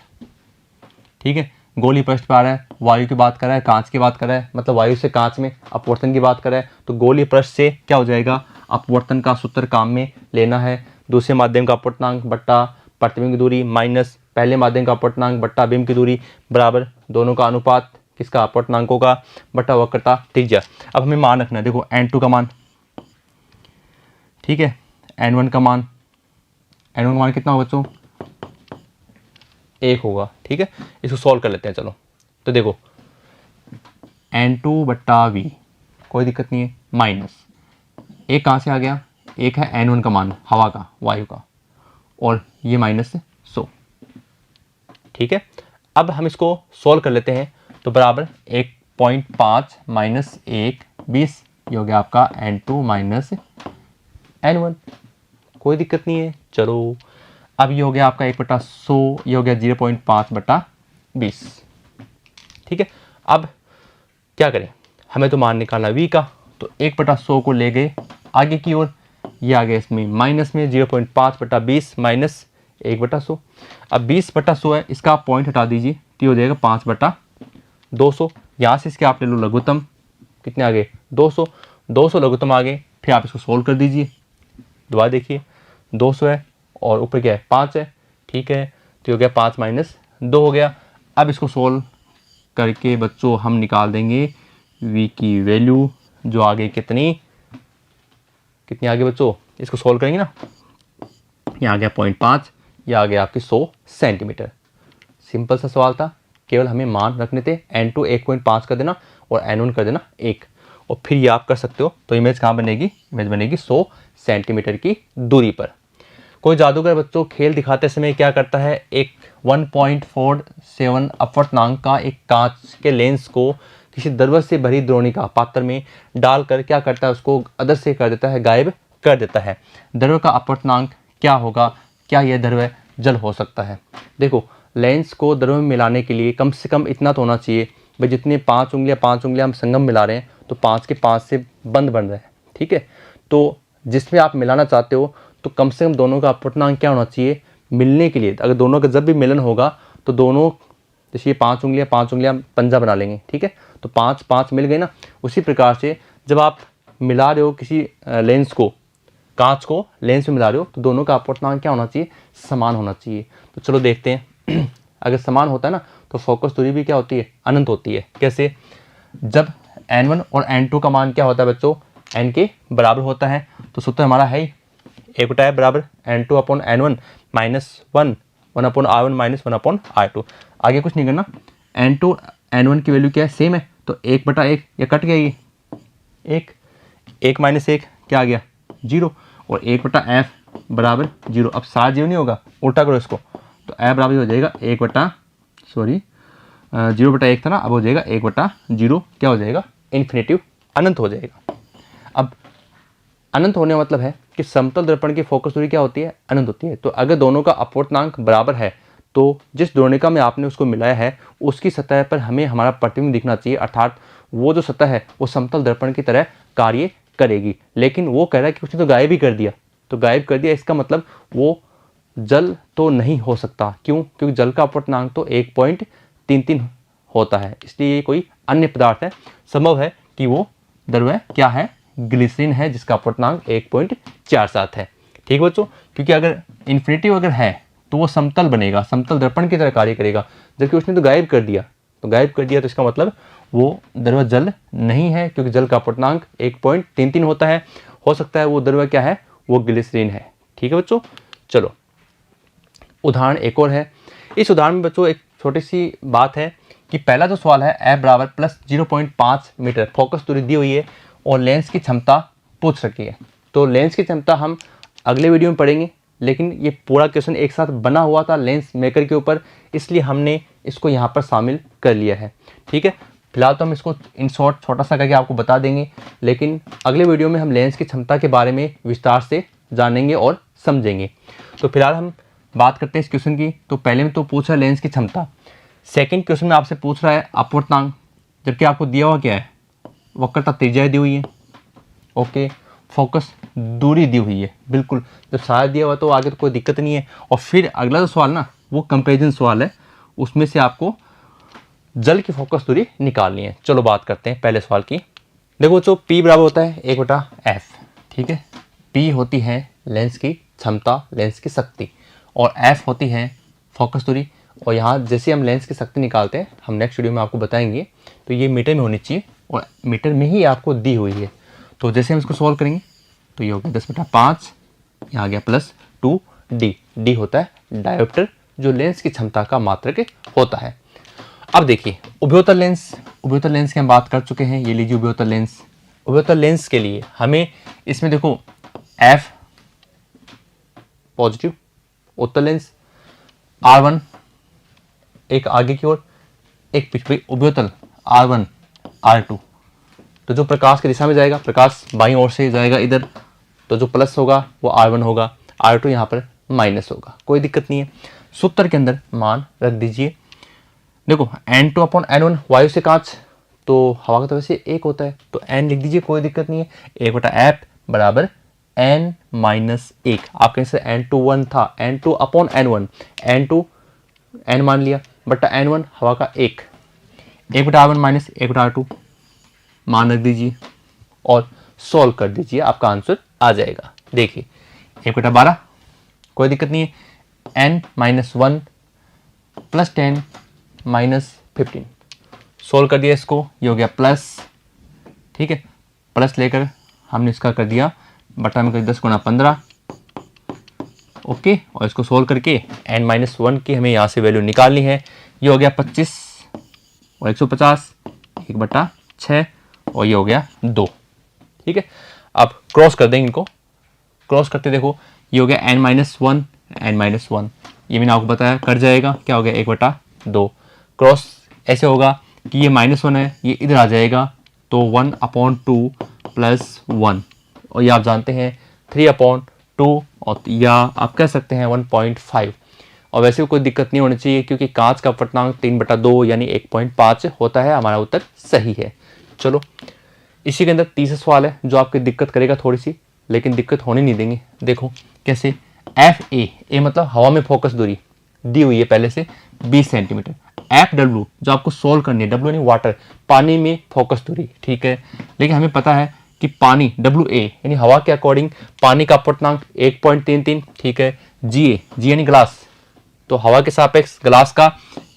ठीक है, गोलीय पृष्ठ पे आ रहा है, वायु की बात कर रहा है, कांच की बात कर रहा है, मतलब वायु से कांच में अपवर्तन की बात कर रहा है, तो गोलीय पृष्ठ से क्या हो जाएगा अपवर्तन का सूत्र काम में लेना है, दूसरे माध्यम का अपवर्तनांक बट्टा प्रतिबिंब की दूरी माइनस पहले माध्यम का अपवर्तनांक बट्टा बिंब की दूरी बराबर दोनों का अनुपात किसका अपवर्तनांकों का बट्टा वक्रता त्रिज्या। अब हमें मान रखना है, देखो n2 का मान, ठीक है, n1 का मान, n1 का मान कितना होगा बच्चों 1 होगा, ठीक है। इसको सॉल्व कर लेते हैं चलो। तो देखो n2/v कोई दिक्कत नहीं है, माइनस एक कहाँ से आ गया, एक है n1 का मान हवा का वायु का, और ये माइनस 100, ठीक है। अब हम इसको सॉल्व कर लेते हैं, तो बराबर 1.5 माइनस 1 20, ये हो गया आपका n2 माइनस n1, कोई दिक्कत नहीं है। चलो अब ये हो गया आपका 1/100, ये हो गया 0.5/20, ठीक है। अब क्या करें, हमें तो मान निकालना v का, तो 1/100 को ले गए आगे की ओर, ये आ गया इसमें माइनस में 0.5/20 माइनस 1/100। अब 20/100 है, इसका आप पॉइंट हटा दीजिए, तो हो जाएगा 5/200। यहाँ से इसके आप ले लो लघुत्तम, कितने आ गए 200, 200 लघुत्तम आ गए, फिर आप इसको सोल्व कर दीजिए, दोबारा देखिए 200 है और ऊपर क्या है 5 है, ठीक है, तो हो गया 5 - 2 हो गया। अब इसको सोल्व करके बच्चों हम निकाल देंगे v की वैल्यू जो आ गई कितनी आगे बच्चों, इसको सोल्व करेंगे ना, ये आ गया 0.5, ये आ गया आपकी 100 सेंटीमीटर। सिंपल सा सवाल था, केवल हमें मान रखने थे, n2 1.5 कर देना और n1 कर देना 1, और फिर ये आप कर सकते हो। तो इमेज कहाँ बनेगी, इमेज बनेगी 100 सेंटीमीटर की दूरी पर। कोई जादूगर बच्चों खेल दिखाते समय क्या करता है, एक 1.47 अपवर्तनांक का एक कांच के लेंस को किसी द्रव से भरी द्रोणिका पात्र में डालकर क्या करता है, उसको अदर से कर देता है, गायब कर देता है। द्रव का अपवर्तनांक क्या होगा, क्या यह द्रव जल हो सकता है? देखो, लेंस को द्रव में मिलाने के लिए कम से कम इतना तो होना चाहिए भाई, जितने 5 उंगलियां हम संगम मिला रहे हैं तो 5 के 5 से बंद बन रहे हैं, ठीक है। तो जिसमें आप मिलाना चाहते हो तो कम से कम दोनों का अपवर्तनांक क्या होना चाहिए मिलने के लिए। अगर दोनों का जब भी मिलन होगा तो दोनों, जैसे ये 5 उंगलियां पंजा बना लेंगे, ठीक है। तो 5 5 मिल गए ना। उसी प्रकार से जब आप मिला रहे हो किसी लेंस को, कांच को लेंस में मिला रहे हो, तो दोनों का अपवर्तनांक क्या होना चाहिए, समान होना चाहिए। तो चलो देखते हैं अगर समान होता है ना तो फोकस दूरी भी क्या होती है, अनंत होती है। कैसे? जब n1 और n2 का मान क्या होता है बच्चों, n के बराबर होता है। तो सूत्र हमारा है ही, एक बटा है बराबर n2 upon n1 minus 1 upon r1 minus 1 upon r2। आगे कुछ नहीं करना। n2 n1 की वैल्यू क्या है, सेम है, तो 1/1, ये कट गया, ये 1 माइनस 1 क्या आ गया, 0, और 1/f बराबर 0। अब सारा 0 नहीं होगा, उल्टा करो इसको, तो f बराबर हो जाएगा 0/1 था ना, अब हो जाएगा 1/0, क्या हो जाएगा, इन्फिनेटिव, अनंत हो जाएगा। अब अनंत होने का मतलब है कि समतल दर्पण की फोकस दूरी क्या होती है, अनंत होती है। तो अगर दोनों का अपवर्तनांक बराबर है तो जिस द्रोणिका में आपने उसको मिलाया है उसकी सतह पर हमें हमारा प्रतिबिंब दिखना चाहिए, अर्थात वो जो सतह है वो समतल दर्पण की तरह कार्य करेगी। लेकिन वो कह रहा है कि उसने तो गायब ही कर दिया, तो गायब कर दिया इसका मतलब वो जल तो नहीं हो सकता। क्यों? क्योंकि जल का अपवर्तनांक तो 1.33 होता है, इसलिए ये कोई अन्य पदार्थ है। संभव है कि वो द्रव क्या है, ग्लिसरीन है, जिसका अपवर्तनांक 1.47 है। ठीक बच्चों, क्योंकि अगर इन्फिनिटिव अगर है तो वो समतल बनेगा, समतल दर्पण की तरह कार्य करेगा, जबकि उसने तो गायब कर दिया। तो गायब कर दिया तो इसका मतलब वो द्रव जल नहीं है, क्योंकि जल का अपवर्तनांक 1.33 होता है। हो सकता है वो द्रव क्या है, वो ग्लिसरीन है। ठीक है बच्चों, चलो उदाहरण एक और है। इस उदाहरण में बच्चों एक छोटी सी बात है कि पहला जो सवाल है f बराबर प्लस 0.5 मीटर फोकस दूरी दी हुई है और लेंस की क्षमता पूछ रखी है। तो लेंस की क्षमता हम अगले वीडियो में पढ़ेंगे, लेकिन ये पूरा क्वेश्चन एक साथ बना हुआ था लेंस मेकर के ऊपर, इसलिए हमने इसको यहाँ पर शामिल कर लिया है। ठीक है, फिलहाल तो हम इसको इन शॉर्ट छोटा सा करके आपको बता देंगे, लेकिन अगले वीडियो में हम लेंस की क्षमता के बारे में विस्तार से जानेंगे और समझेंगे। तो फिलहाल हम बात करते हैं इस क्वेश्चन की। तो पहले में तो पूछ रहा है लेंस की क्षमता, सेकंड क्वेश्चन में आपसे पूछ रहा है अपवर्तनांक, जबकि आपको दिया हुआ क्या है, वक्रता त्रिज्या दी हुई है, ओके, फोकस दूरी दी हुई है। बिल्कुल, जब सारा दिया हुआ तो आगे तो कोई दिक्कत नहीं है। और फिर अगला जो सवाल ना वो कंपेरिजन सवाल है, उसमें से आपको जल की फोकस दूरी निकालनी है। चलो बात करते हैं पहले सवाल की। देखो बच्चों, P बराबर होता है 1/f, ठीक है। P होती है लेंस की क्षमता, लेंस की शक्ति, और F होती है फोकस दूरी। और यहाँ जैसे हम लेंस की शक्ति निकालते हैं, हम नेक्स्ट वीडियो में आपको बताएंगे, तो ये मीटर में होनी चाहिए और मीटर में ही आपको दी हुई है। तो जैसे हम इसको सॉल्व करेंगे तो ये हो गया 10/5, यहाँ आ गया +2d। d होता है डायोप्टर, जो लेंस की क्षमता का मात्रक होता है। अब देखिए उभयोत्तल लेंस, उभयोत्तल लेंस की हम बात कर चुके हैं। ये लीजिए उभयोत्तल लेंस। उभयोत्तल लेंस के लिए हमें इसमें देखो F पॉजिटिव, उत्तल लेंस R1 एक आगे की ओर, एक पीछे, उभयोत्तल R1 R2। तो जो प्रकाश की दिशा में जाएगा, प्रकाश बाईं ओर से जाएगा इधर, तो जो प्लस होगा वो R1 होगा, R2 यहाँ पर माइनस होगा, कोई दिक्कत नहीं है। सूत्र के अंदर मान रख दीजिए। देखो N2/N1 वायु से कांच, तो हवा का तो वैसे एक होता है, तो N लिख दीजिए, कोई दिक्कत नहीं है। 1/f बराबर N-1। आपके से N21 था, N2/N1, N2 N मान लिया बटा N1 हवा का 1/R1 माइनस 1/R2 मान रख दीजिए और सॉल्व कर दीजिए, आपका आंसर आ जाएगा। देखिए 1/12, कोई दिक्कत नहीं है। N-1 +10 -15, सोल्व कर दिया इसको, ये हो गया ठीक है, प्लस लेकर हमने इसका कर दिया बटा में कर 10 गुणा 15, ओके। और इसको सोल्व करके n-1 की हमें यहाँ से वैल्यू निकालनी है। ये हो गया 25 और 150 1/6 और ये हो गया 2, ठीक है। अब क्रॉस कर देंगे इनको, क्रॉस करते देखो ये हो गया n-1 n-1, ये मैंने आपको बताया कट जाएगा, क्या हो गया 1/2। क्रॉस ऐसे होगा कि ये -1 है, ये इधर आ जाएगा तो 1/2 + 1, और ये आप जानते हैं 3/2, और या आप कह सकते हैं 1.5। और वैसे भी कोई दिक्कत नहीं होनी चाहिए क्योंकि कांच का अपवर्तनांक 3/2 यानी 1.5 होता है। हमारा उत्तर सही है। चलो इसी के अंदर तीसरा सवाल है जो आपकी दिक्कत करेगा थोड़ी सी, लेकिन दिक्कत होने नहीं देंगे। देखो कैसे, FA मतलब हवा में फोकस दूरी दी हुई है पहले से 20 सेंटीमीटर। FW जो आपको सोल्व करनी है, W यानी वाटर, पानी में फोकस दूरी, ठीक है। लेकिन हमें पता है कि पानी WA यानी हवा के अकॉर्डिंग पानी का अपवर्तनांक 1.33, ठीक है। G यानी ग्लास, तो हवा के सापेक्ष ग्लास का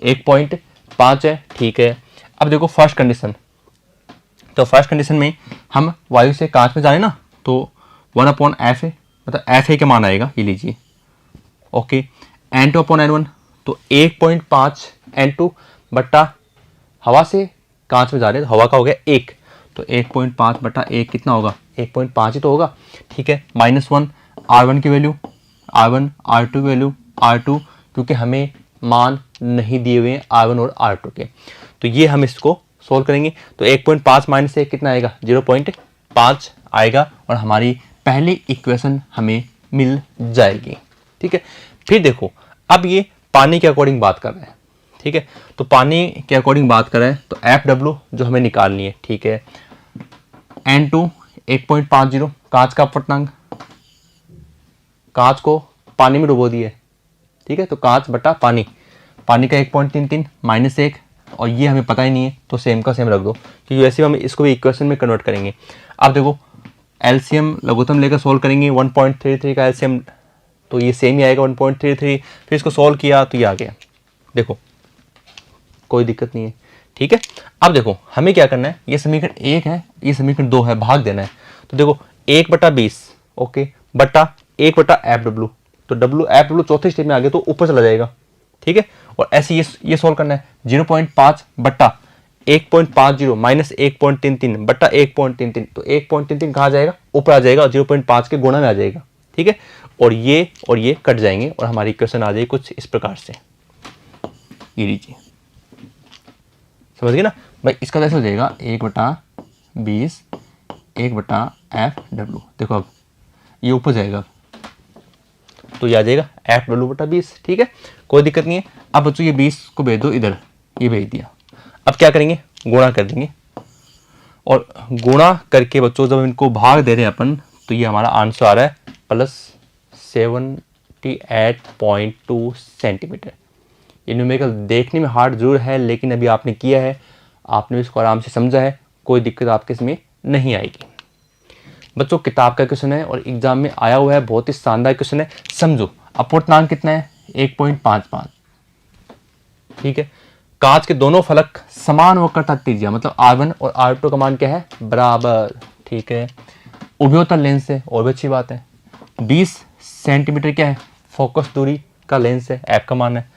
1.5 है, ठीक है। अब देखो फर्स्ट कंडीशन, तो फर्स्ट कंडीशन में हम वायु से कांच में जा रहे ना, तो 1/FA मतलब FA का मान आएगा, ये लीजिए, ओके। N2/N1 तो 1.5 N2 बट्टा हवा से कांच में जा रहे हैं तो हवा का हो गया 1, तो 1.5 बटा 1 कितना होगा, 1.5 ही तो होगा, ठीक है। -1 R1 की वैल्यू R1, R2 की वैल्यू R2, क्योंकि हमें मान नहीं दिए हुए हैं R1 और R2 के, तो ये हम इसको सोल्व करेंगे। तो 1.5 - 1 कितना आएगा, 0.5 आएगा, और हमारी पहली इक्वेशन हमें मिल जाएगी, ठीक है। फिर देखो अब ये पानी के अकॉर्डिंग बात कर रहे हैं, ठीक है। तो पानी के अकॉर्डिंग बात कर रहे हैं तो FW जो हमें निकालनी है, ठीक है। N2 1.50 कांच का अपवर्तनांक, कांच को पानी में डुबो दिए, ठीक है। तो कांच बटा पानी, पानी का 1.33 -1, और ये हमें पता ही नहीं है तो सेम का सेम रख दो, क्योंकि वैसे हम इसको भी इक्वेशन में कन्वर्ट करेंगे। अब देखो एलसीएम लघुत्तम लेकर सोल्व करेंगे, 1.33 का एलसीएम तो ये सेम ही आएगा 1.33, फिर इसको सोल्व किया तो ये आ गया, देखो कोई दिक्कत नहीं है, ठीक है। अब देखो हमें क्या करना है, ये समीकरण 1 है, ये समीकरण 2 है, भाग देना है। तो देखो 1/20, ओके, बटा 1/FW, तो FW चौथे स्टेप में आ गया तो ऊपर चला जाएगा, ठीक है। और ऐसे ये सोल्व करना है, 0.5 बट्टा 1.50 माइनस 1.33 बट्टा 1.33, तो 1.33 कहाँ जाएगा, ऊपर आ जाएगा, 0.5 के गुणा में आ जाएगा, ठीक है। और ये कट जाएंगे और हमारी इक्वेशन आ जाएगी कुछ इस प्रकार से, ये लीजिए, समझ गए ना भाई। इसका कैसे हो जाएगा, 1/20 1/FW, देखो अब ये ऊपर जाएगा तो ये आ जाएगा FW/20, ठीक है, कोई दिक्कत नहीं है। अब बच्चों ये 20 को भेज दो इधर, ये भेज दिया। अब क्या करेंगे, गुणा कर देंगे, और गुणा करके बच्चों जब इनको भाग दे रहे हैं अपन तो ये हमारा आंसर आ रहा है +78.2 सेंटीमीटर। ये न्यूमेरिकल देखने में हार्ड जरूर है, लेकिन अभी आपने किया है, आपने इसको आराम से समझा है, कोई दिक्कत आपके इसमें नहीं आएगी। बच्चों किताब का क्वेश्चन है और एग्जाम में आया हुआ है, बहुत ही शानदार क्वेश्चन है। समझो अपवर्तनांक कितना है, 1.55, ठीक है। कांच के दोनों फलक समान वक्रता त्रिज्या मतलब R1 और R2 का मान क्या है, बराबर, ठीक है। उभयोतल लेंस है, और भी अच्छी बात है। 20 सेंटीमीटर क्या है, फोकस दूरी का लेंस है, F का मान है।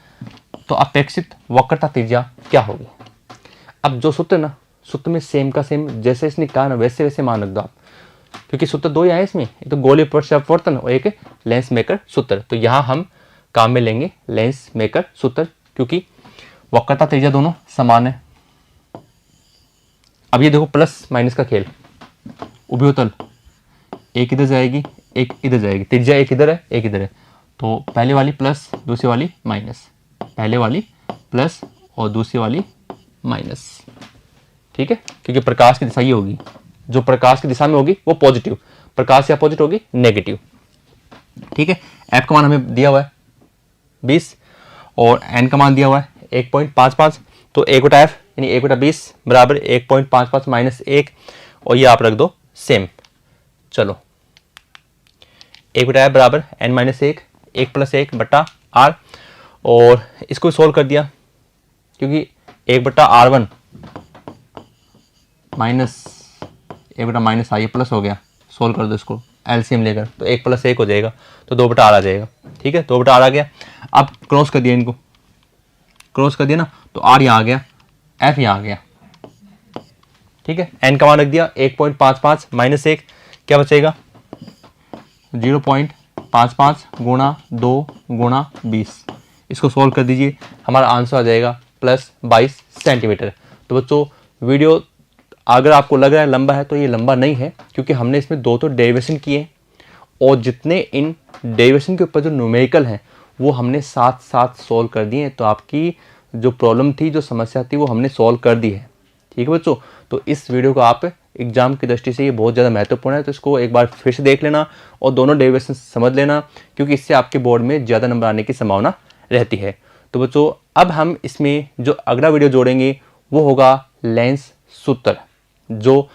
तो अपेक्षित वक्रता त्रिज्या क्या होगी। अब जो सूत्र ना, सूत्र में सेम का सेम जैसे इसने कहा ना वैसे वैसे मान रख दो आप, क्योंकि सूत्र दो ही आए इसमें, एक तो गोलीय प्रश्न अपवर्तन और एक लेंस मेकर सूत्र। तो यहाँ हम काम में लेंगे लेंस मेकर सूत्र, क्योंकि वक्रता त्रिज्या दोनों समान है। अब ये देखो प्लस माइनस का खेल, उभयोतल एक इधर जाएगी एक इधर जाएगी, त्रिज्या एक इधर है एक इधर है, तो पहले वाली प्लस दूसरी वाली माइनस, पहले वाली प्लस और दूसरी वाली माइनस, ठीक है। क्योंकि प्रकाश की दिशा ये होगी, जो प्रकाश की दिशा में होगी वो पॉजिटिव, प्रकाश से अपोजिट होगी नेगेटिव, ठीक है। F का मान हमें दिया हुआ है 20 और N का मान दिया हुआ है 1.55, तो 1/F यानी 1/20 बराबर 1.55 माइनस 1, और ये आप रख दो सेम। चलो 1/F बराबर N-1, 1 + 1 बटा R, और इसको सोल्व कर दिया, क्योंकि 1/R1 माइनस 1 बटा माइनस आई प्लस हो गया, सोल्व कर दो इसको एलसीएम लेकर, तो 1 + 1 हो जाएगा, तो 2 बटा आर आ जाएगा। ठीक है, 2 बटा आर आ गया। अब क्रॉस कर दिया, इनको क्रॉस कर दिया ना, तो आर यहाँ आ गया, एफ यहाँ आ गया। ठीक है, एन का मान रख दिया 1.55 माइनस 1 क्या बचेगा 0.55 गुणा 2 गुणा 20। इसको सोल्व कर दीजिए, हमारा आंसर आ जाएगा +22 सेंटीमीटर। तो बच्चों वीडियो अगर आपको लग रहा है लंबा है तो ये लंबा नहीं है, क्योंकि हमने इसमें 2 तो डेरिवेशन किए और जितने इन डेरिवेशन के ऊपर जो न्यूमेरिकल हैं वो हमने साथ साथ सोल्व कर दिए। तो आपकी जो प्रॉब्लम थी, जो समस्या थी, वो हमने सोल्व कर दी है। ठीक है बच्चों, तो इस वीडियो को आप एग्जाम की दृष्टि से ये बहुत ज़्यादा महत्वपूर्ण है, तो इसको एक बार फिर से देख लेना और दोनों डेरिवेशन समझ लेना, क्योंकि इससे आपके बोर्ड में ज़्यादा नंबर आने की संभावना रहती है। तो बच्चों अब हम इसमें जो अगला वीडियो जोड़ेंगे वो होगा लेंस सूत्र, जो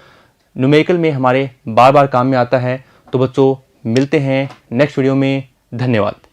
न्यूमेरिकल में हमारे बार बार काम में आता है। तो बच्चों मिलते हैं नेक्स्ट वीडियो में, धन्यवाद।